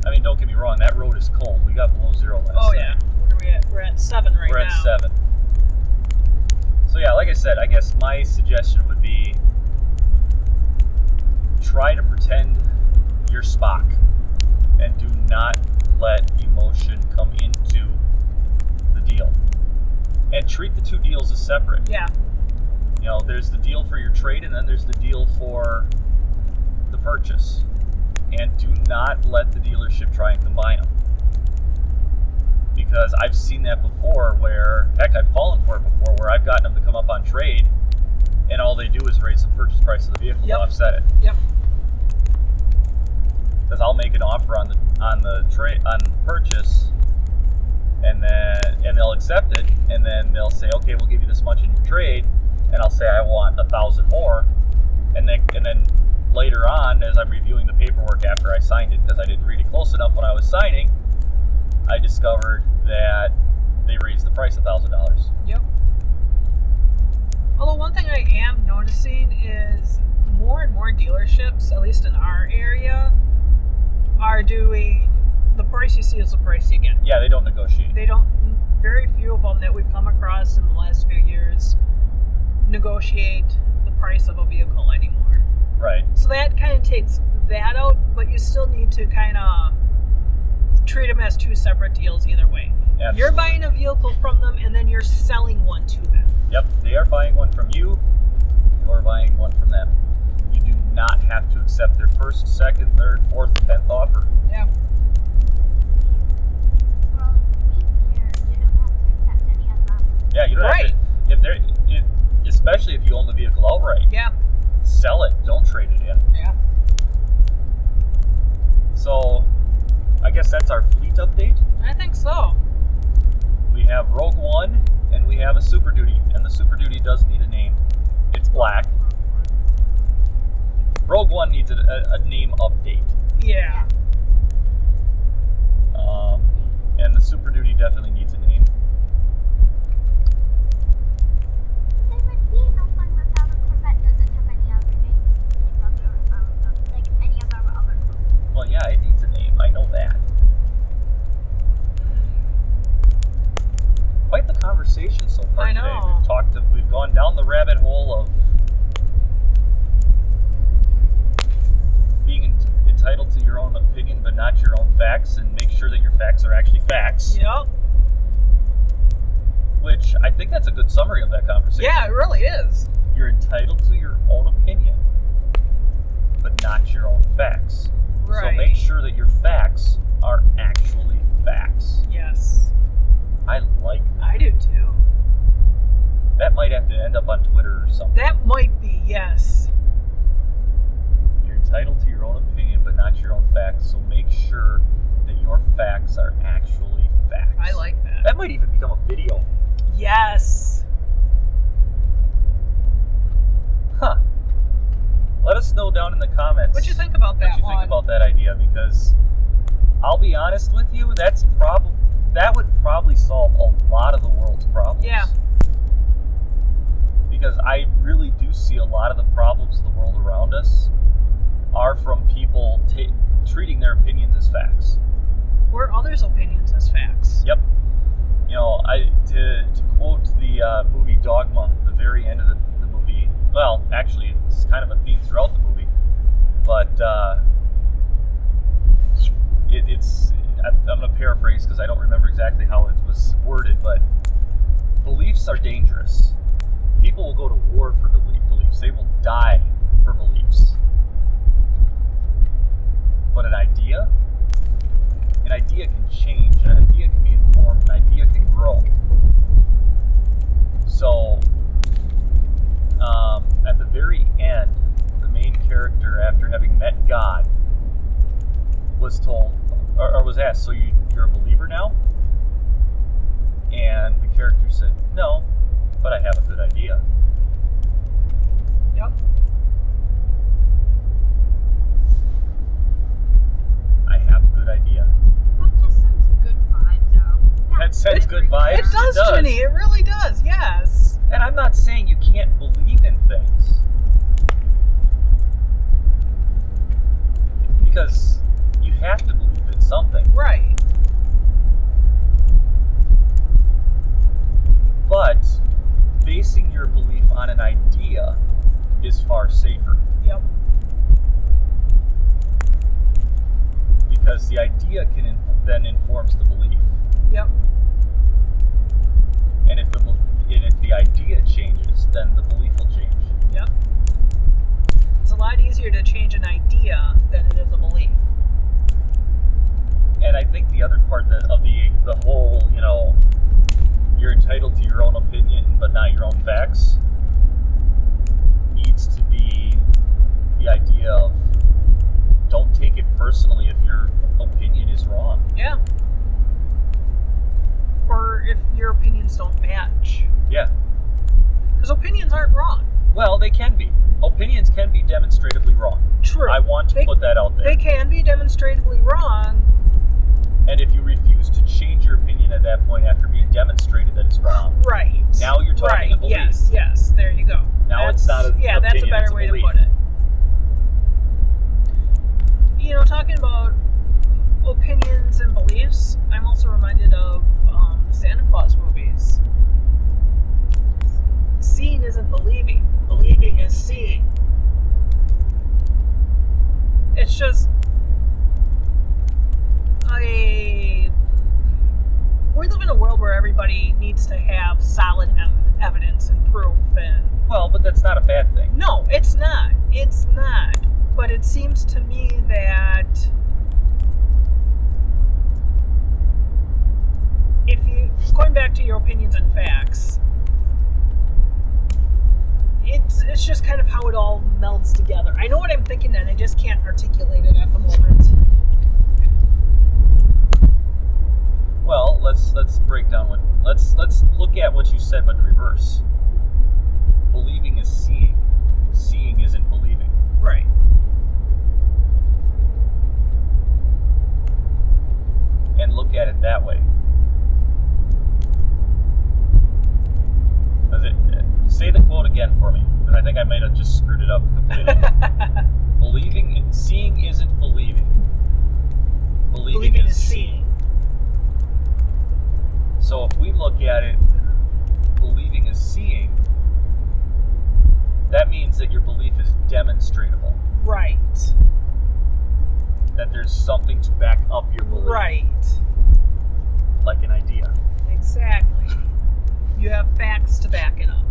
I mean, don't get me wrong, that road is cold. We got below 0 last night. Yeah. What are we at? We're at 7 right now. We're at 7. So yeah, like I said, I guess my suggestion would be try to pretend you're Spock. And do not let emotion come into the deal. And treat the two deals as separate. Yeah. You know, there's the deal for your trade, and then there's the deal for the purchase. And do not let the dealership try and combine them. Because I've seen that before where, heck, I've fallen for it before, where I've gotten them to come up on trade, and all they do is raise the purchase price of the vehicle to offset it. Yep. Because I'll make an offer on the purchase, and they'll accept it, and then they'll say, okay, we'll give you this much in your trade, and I'll say I want 1,000 more, and then later on, as I'm reviewing the paperwork after I signed it, because I didn't read it close enough when I was signing, I discovered that they raised the price $1,000. Yep. Although one thing I am noticing is more and more dealerships, at least in our area, are doing the price you see is the price you get. Yeah, they don't negotiate. They don't. Very few of them that we've come across in the last few years negotiate the price of a vehicle anymore. Right. So that kind of takes that out, but you still need to kind of treat them as two separate deals either way. Absolutely. You're buying a vehicle from them, and then you're selling one to them. Yep, they are buying one from you, you're buying one from them. You do not have to accept their first, second, third, fourth, 10th offer. Yeah. Well, we care. You don't have to accept any of them. Yeah, you don't have to. Especially if you own the vehicle outright. Yeah. Sell it, don't trade it in. Yeah. So, I guess that's our fleet update. I think so. We have Rogue One, and we have a Super Duty, and the Super Duty does need a name. It's black. Rogue One needs a name update. Yeah. And the Super Duty definitely needs a name. There would be no fun without a Corvette doesn't have any other name. Like any of our other cars. Well, yeah, it needs a name. I know that. Quite the conversation so far I know. today. We've gone down the rabbit hole of being entitled to your own opinion, but not your own facts, and make sure that your facts are actually facts. Yep. Which I think that's a good summary of that conversation. Yeah, it really is. You're entitled to your own opinion, but not your own facts. Right. So make sure that your facts are actually facts. Yes. I like that. I do too. That might have to end up on Twitter or something. That might be, yes. You're entitled to your own opinion, but not your own facts. So make sure that your facts are actually facts. I like that. That might even become a video. Yes. Huh. Let us know down in the comments What you think about that what you one? think about that idea, because I'll be honest with you, that would probably solve a lot of the world's problems. Yeah. Because I really do see a lot of the problems of the world around us are from people treating their opinions as facts. Or others' opinions as facts. Yep. You know, to quote the movie Dogma, the very end of the movie, well, actually, it's kind of a theme throughout the movie, but I'm going to paraphrase because I don't remember exactly how it was worded, but beliefs are dangerous. People will go to war for beliefs. They will die for beliefs. But an idea can change, an idea can be informed, an idea can grow. So, at the very end, the main character, after having met God, was told, or was asked, so you're a believer now? And the character said, no, but I have a good idea. Yep. I have a good idea. That just sends good vibes out. That sends good vibes. It does, Ginny. It really does. Yes. And I'm not saying you can't believe in things. Because you have to believe in something. Right. But basing your belief on an idea is far safer. Yep. because the idea then informs the belief. Yep. And if the idea changes, then the belief will change. Yep. It's a lot easier to change an idea than it is a belief. And I think the other part of the whole, you're entitled to your own opinion, but not your own facts, needs to be the idea of don't take it personally if your opinion is wrong. Yeah. Or if your opinions don't match. Yeah. Because opinions aren't wrong. Well, they can be. Opinions can be demonstratively wrong. True. I want to put that out there. They can be demonstratively wrong. And if you refuse to change your opinion at that point after being demonstrated that it's wrong, right. Now you're talking a belief. Yes, there you go. Now it's not an opinion, that's a better way to put it. Talking about opinions and beliefs, I'm also reminded of Santa Claus movies. Seeing isn't believing. Believing is seeing. It's just we live in a world where everybody needs to have solid evidence and proof, and well, but that's not a bad thing. No, it's not. It's not. But it seems to me that if you going back to your opinions and facts, it's just kind of how it all melds together. I know what I'm thinking, and I just can't articulate it at the moment. Well, let's break down let's look at what you said, but in reverse. Believing is seeing. Seeing isn't believing. Right. And look at it that way. Say the quote again for me, because I think I might have just screwed it up completely. Seeing isn't believing. Believing is seeing. So if we look at it, believing is seeing, that means that your belief is demonstratable. Right. That there's something to back up your belief. Right. Like an idea. Exactly. You have facts to back it up.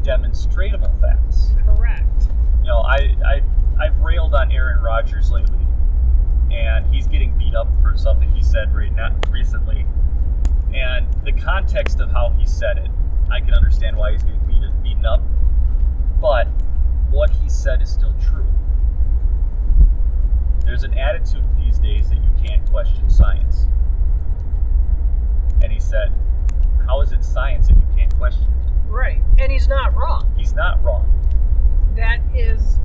Demonstratable facts. Correct. I've railed on Aaron Rodgers lately, and he's getting beat up for something he said recently. And the context of how he said it, I can understand why he's getting beaten up. But what he said is still true. There's an attitude these days that you can't question science. And he said, how is it science if you can't question it? Right. And he's not wrong. He's not wrong. That is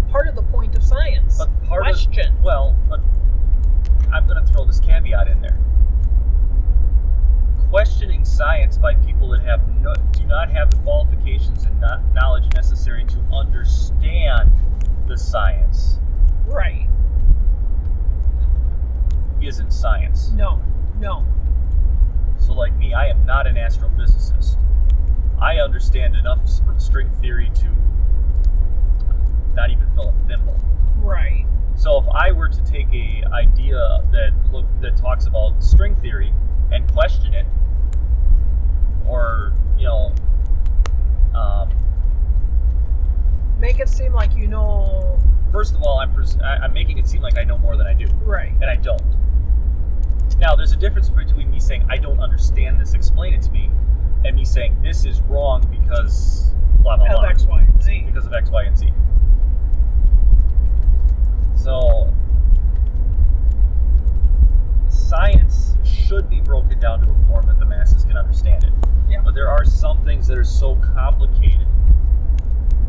part of the point of science. But question. But I'm going to throw this caveat in there. Questioning science by people that do not have the qualifications and knowledge necessary to understand the science. Right. Isn't science. No. So like me, I am not an astrophysicist. I understand enough string theory to not even fill a thimble. Right. So if I were to take a idea that talks about string theory and question it, or make it seem like you know. First of all, I'm making it seem like I know more than I do. Right. And I don't. Now, there's a difference between me saying I don't understand this, explain it to me, and me saying this is wrong because blah blah blah. Of X, Y, and Z. Because of X, Y, and Z. So, science should be broken down to a form that the masses can understand it. Yeah. But there are some things that are so complicated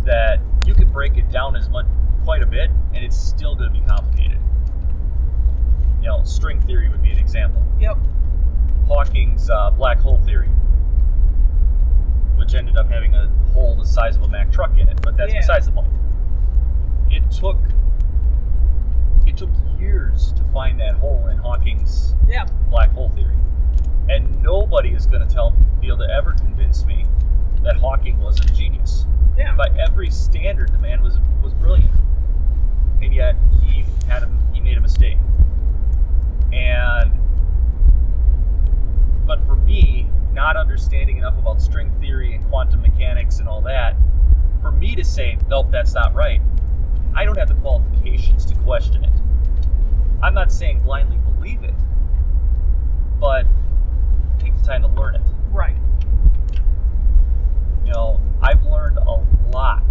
that you can break it down quite a bit, and it's still going to be complicated. String theory would be an example. Yep. Hawking's black hole theory, which ended up having a hole the size of a Mack truck in it, but that's besides the point. It took years to find that hole in Hawking's black hole theory, and nobody is going to be able to ever convince me that Hawking wasn't a genius. Yeah. By every standard, the man was brilliant, and yet he made a mistake. enough about string theory and quantum mechanics and all that for me to say, nope, that's not right. I don't have the qualifications to question it. I'm not saying blindly believe it, but take the time to learn it. Right. You know, I've learned a lot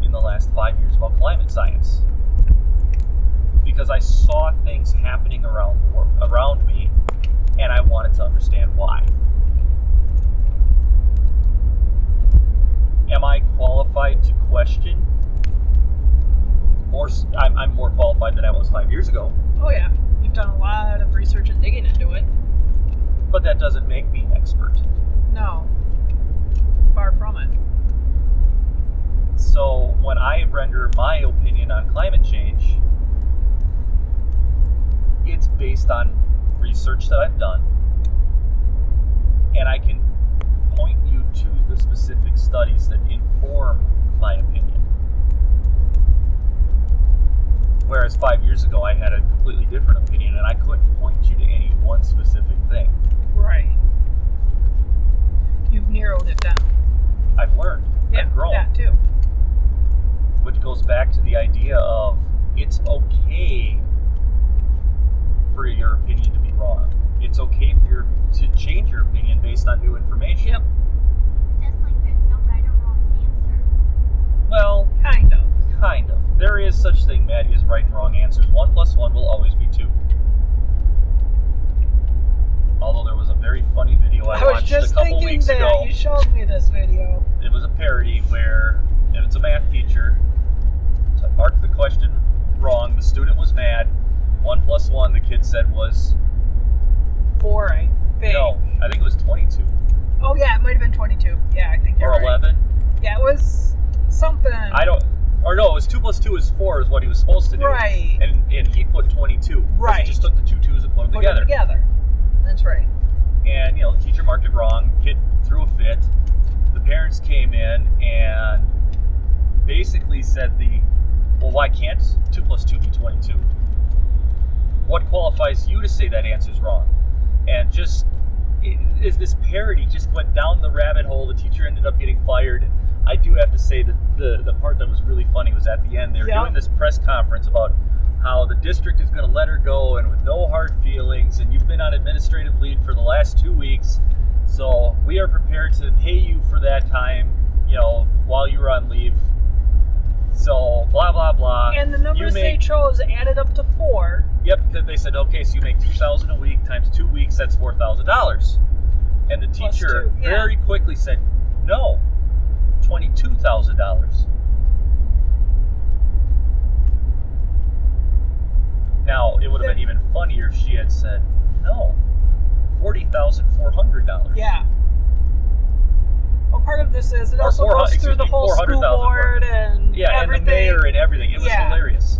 in the last 5 years about climate science because I saw things happening around me, and I wanted to understand why. Am I qualified to question? I'm more qualified than I was 5 years ago. Oh yeah, you've done a lot of research and digging into it. But that doesn't make me an expert. No, far from it. So when I render my opinion on climate change, it's based on research that I've done, and I can point you to the specific studies that inform my opinion. Whereas 5 years ago, I had a completely different opinion, and I couldn't point you to any one specific thing. Right. You've narrowed it down. I've learned. Yeah, I've grown. that too. Which goes back to the idea of it's okay for your opinion to be wrong. It's okay for to change your opinion based on new information. Yep. Just like there's no right or wrong answer. Well, Kind of. kind of. There is such thing, Maddie, as right and wrong answers. 1 + 1 will always be 2. Although there was a very funny video I was watched just a couple thinking weeks that. ago. You showed me this video. It was a parody where it's a math teacher marked the question wrong. The student was mad. 1 + 1, the kid said, was 4, I think. no, I think it was 22 Oh yeah, it might have been 22. Yeah, I think you're or right. 11. Yeah, it was something. Or no, it was 2 + 2 is 4 is what he was supposed to do. Right. And he put 22. 'cause Right. He just took the 2 2s and put them Put them together. That's right. And, the teacher marked it wrong. Kid threw a fit. The parents came in and basically said well, why can't 2 + 2 be 22? What qualifies you to say that answer's wrong? And this parody just went down the rabbit hole. The teacher ended up getting fired. I do have to say that the part that was really funny was at the end. They were doing this press conference about how the district is going to let her go and with no hard feelings, and you've been on administrative leave for the last 2 weeks, so we are prepared to pay you for that time, while you were on leave. So blah blah blah. And the numbers they chose added up to 4. Yep, because they said, okay, so you make $2,000 a week times 2 weeks, that's $4,000. And the teacher 2, yeah. very quickly said, no, $22,000. Now, it would have been even funnier if she had said, no, $40,400. Yeah. Well, part of this is it Or also goes through the whole school 400,000 board and yeah, everything. and the mayor and everything. It was hilarious.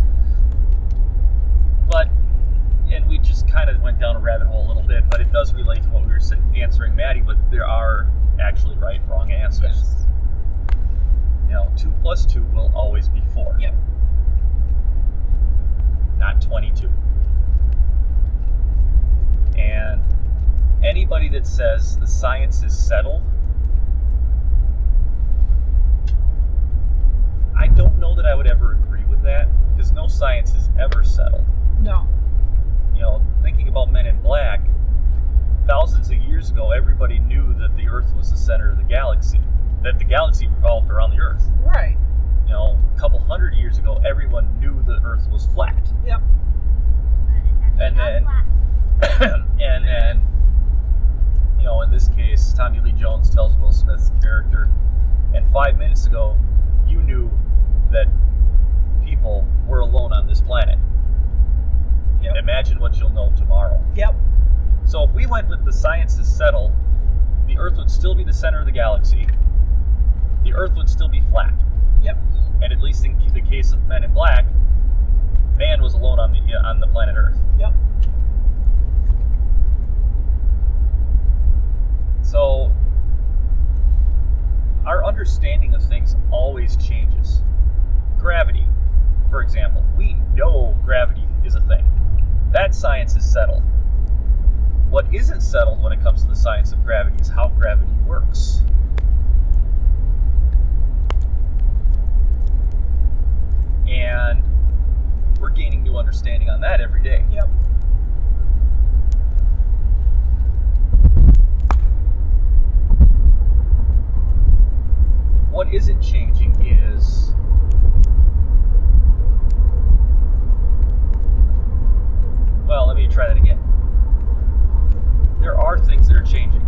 And we just kind of went down a rabbit hole a little bit, but it does relate to what we were answering Maddie with. There are actually right and wrong answers. Yes. 2 + 2 will always be 4. Yep. Not 22. And anybody that says the science is settled, I don't know that I would ever agree with that, because no science is ever settled. No. Thinking about Men in Black, thousands of years ago, everybody knew that the Earth was the center of the galaxy, that the galaxy revolved around the Earth. Right. A couple hundred years ago, everyone knew the Earth was flat. Yep. And then, in this case, Tommy Lee Jones tells Will Smith's character, and 5 minutes ago, you knew that people were alone on this planet. Yep. Imagine what you'll know tomorrow. Yep. So if we went with the science is settled, the Earth would still be the center of the galaxy. The Earth would still be flat. Yep. And at least in the case of Men in Black, man was alone on the planet Earth. Yep. So our understanding of things always changes. Gravity, for example. We know gravity is a thing. That science is settled. What isn't settled when it comes to the science of gravity is how gravity works. And we're gaining new understanding on that every day. Yep. What isn't changing is let me try that again. There are things that are changing.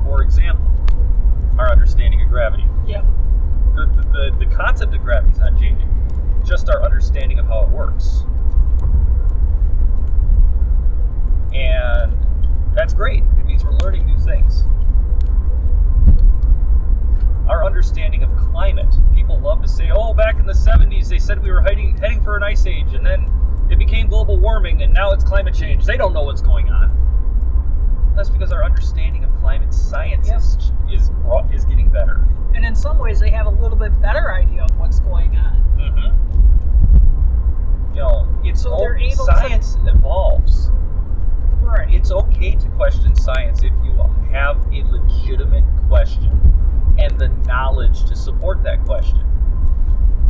For example, our understanding of gravity. Yep. The concept of gravity is not changing, just our understanding of how it works. And that's great. It means we're learning new things. Our understanding of climate. People love to say, oh, back in the 70s, they said we were heading for an ice age, and then it became global warming, and now it's climate change. They don't know what's going on. That's because our understanding of climate science is getting better. And in some ways, they have a little bit better idea of what's going on. You know, So they're able science evolves. Right. It's okay to question science if you have a legitimate question and the knowledge to support that question.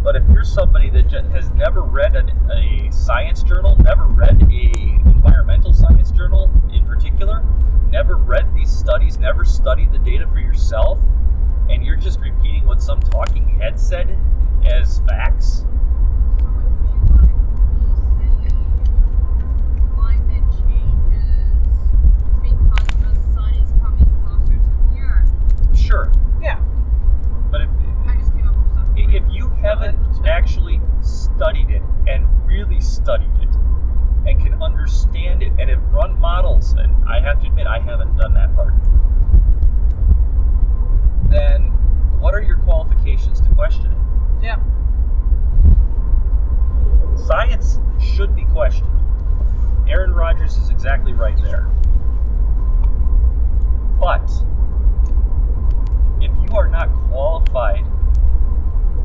But if you're somebody that has never read a science journal, never read a environmental science journal in particular, never read these studies, never studied the data for yourself, and you're just repeating what some talking head said as facts, So it would be like me saying climate changes because the sun is coming closer to the earth. sure. Yeah. But I just came up with something. if you haven't actually studied it and really studied it and can understand it and have run models, and I have to admit I haven't done that part, then what are your qualifications to question it? Yeah. Science should be questioned. Aaron Rodgers is exactly right there. But if you are not qualified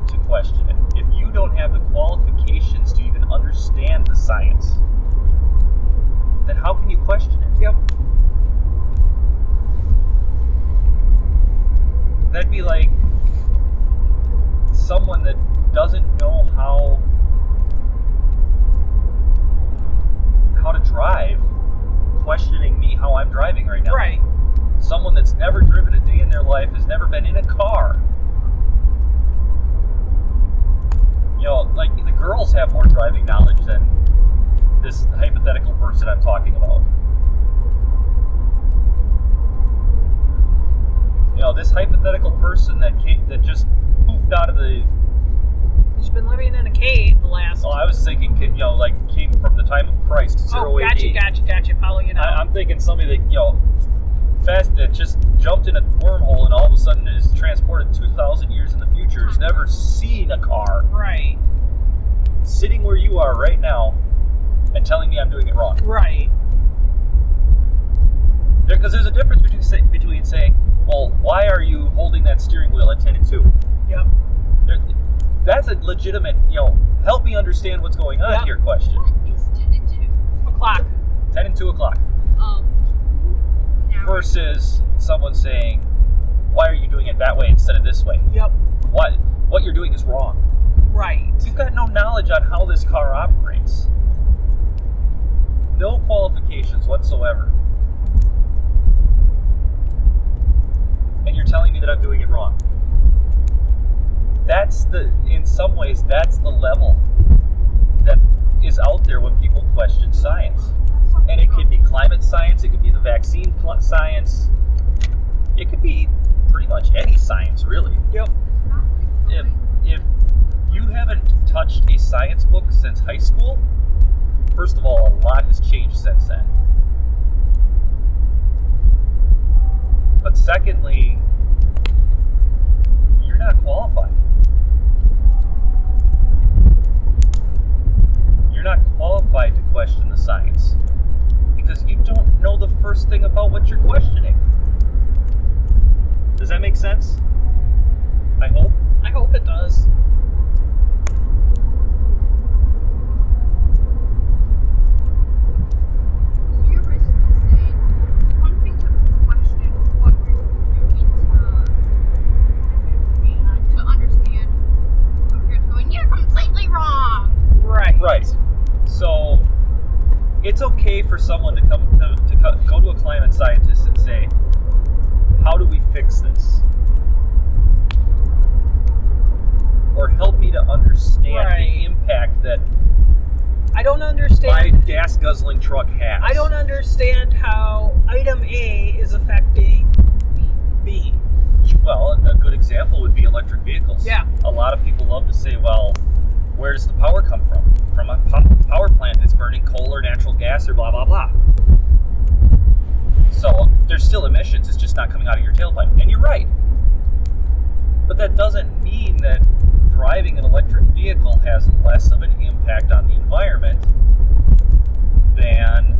to question it, if you don't have the qualifications to even understand the science, then how can you question it? Yep. That'd be like someone that doesn't know how to drive questioning me how I'm driving right now. Right. Someone that's never driven a day in their life, has never been in a car. You know, like the girls have more driving knowledge than this hypothetical person I'm talking about. You know, this hypothetical person that just poofed out of the. He's been living in a cave the last. Oh, I was thinking, you know, like came from the time of Christ, 0 AD. Gotcha. Follow you now. I'm thinking somebody that, you know, that just jumped in a wormhole and all of a sudden is transported 2,000 years in the future, has never seen a car, Right. sitting where you are right now and telling me I'm doing it wrong. Right. Because there's a difference between saying, well, why are you holding that steering wheel at 10 and 2? Yep. That's a legitimate, you know, help me understand what's going on here question. What is 10 and 2? O'clock. 10 and 2 o'clock. Oh. Now Versus someone saying, why are you doing it that way instead of this way? Yep. What you're doing is wrong. Right. You've got no knowledge on how this car operates. No qualifications whatsoever. And you're telling me that I'm doing it wrong. In some ways, that's the level that is out there when people question science. And it could be climate science, it could be the vaccine science, it could be pretty much any science, really. Yep. If you haven't touched a science book since high school, first of all, a lot has changed since then. But secondly, you're not qualified. You're not qualified to question the science because you don't know the first thing about what you're questioning. Does that make sense? I hope. I hope it does. So you're basically saying it's okay for someone to come to go to a climate scientist and say, how do we fix this? Or help me to understand the impact that I don't my understand. gas guzzling truck has. I don't understand how item A is affecting B. Well, a good example would be electric vehicles. Yeah. A lot of people love to say, well, where does the power come from? From a power plant that's burning coal or natural gas or blah, blah, blah. So there's still emissions, it's just not coming out of your tailpipe. And you're right. But that doesn't mean that driving an electric vehicle has less of an impact on the environment than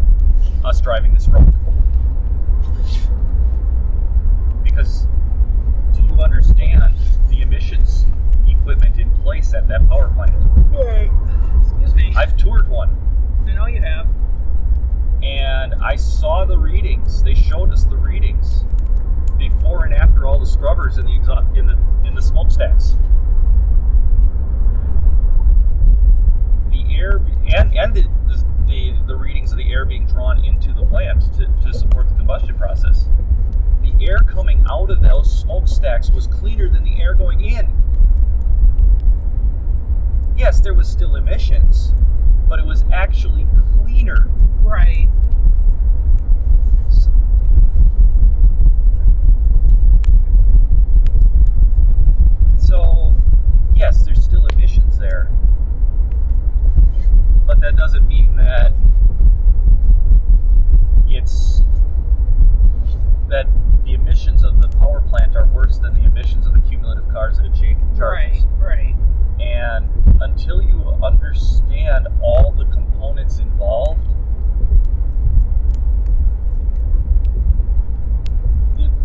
us driving this road. Because do you understand the emissions equipment in place at that power plant? Right. Excuse me. I've toured one. I know you have. And I saw the readings. They showed us the readings before and after all the scrubbers in the smokestacks. The air and the readings of the air being drawn into the plant to support the combustion process. The air coming out of those smokestacks was cleaner than the air going in. Yes, there was still emissions, but it was actually cleaner. Right. So, yes, there's still emissions there. But that doesn't mean that that the emissions of the power plant are worse than the emissions of the cumulative cars that it charges. Right. And until you understand all the components involved,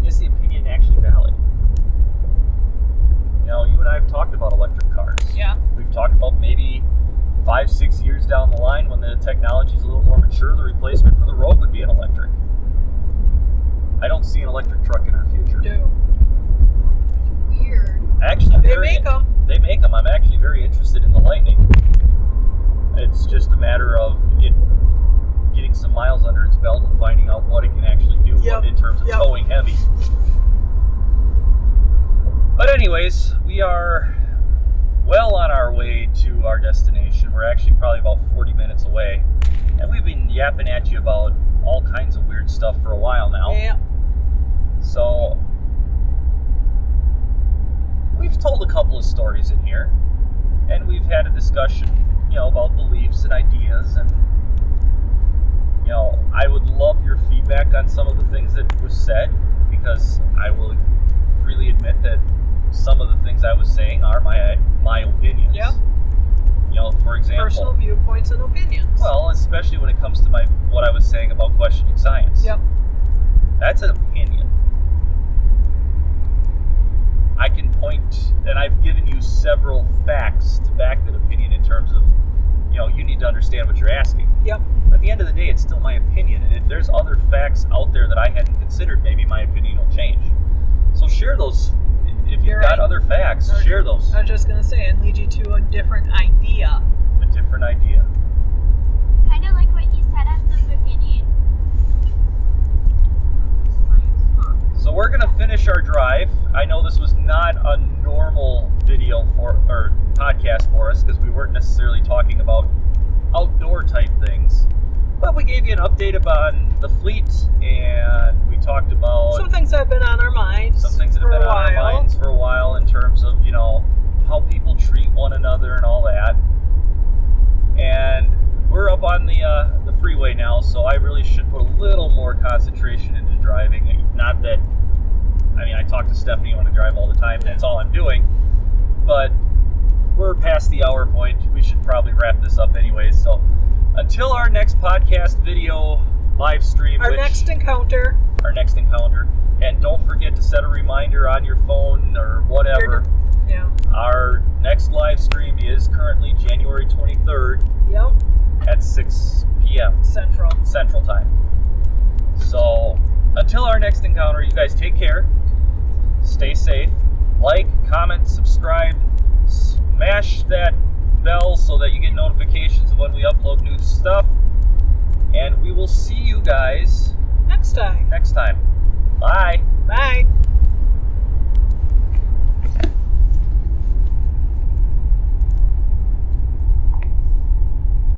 is the opinion actually valid? You know, you and I have talked about electric cars. Yeah. We've talked about maybe 5-6 years down the line when the technology is a little more mature, the replacement for the road would be an electric. I don't see an electric truck in our future. Do. Weird. Actually, They make them. They make them. I'm actually very interested in the Lightning. It's just a matter of it getting some miles under its belt and finding out what it can actually do in terms of towing heavy. But anyways, we are well on our way to our destination. We're actually probably about 40 minutes away. And we've been yapping at you about all kinds of weird stuff for a while now. Yeah. So, we've told a couple of stories in here, and we've had a discussion, about beliefs and ideas, and, I would love your feedback on some of the things that was said, because I will freely admit that some of the things I was saying are my opinions. Yep. For example, Personal viewpoints and opinions. well, especially when it comes to what I was saying about questioning science. Yep. That's an opinion. I can point, and I've given you several facts to back that opinion in terms of, you need to understand what you're asking. Yep. But at the end of the day, it's still my opinion, and if there's other facts out there that I hadn't considered, maybe my opinion will change. So share those. If you've got other facts, share those. I was just going to say, and lead you to a different idea. A different idea. Kind of like what you said at the beginning. Science talk. So we're going to finish our drive. I know this was not a normal video or podcast for us because we weren't necessarily talking about outdoor type things. But we gave you an update about the fleet, and we talked about Some things that have been on our minds. some things that have been on our minds for a while in terms of, how people treat one another and all that. And we're up on the freeway now, so I really should put a little more concentration into driving. Not that, I talk to Stephanie when I drive all the time, that's all I'm doing. But we're past the hour point. We should probably wrap this up anyways. So until our next podcast video live stream. Our next encounter. And don't forget to set a reminder on your phone or whatever. Yeah. Our next live stream is currently January 23rd Yep. at 6 p.m. Central Time. So until our next encounter, you guys take care. Stay safe. Like, comment, subscribe. Smash that bell so that you get notifications of when we upload new stuff. And we will see you guys Next time. next time. Bye. Bye.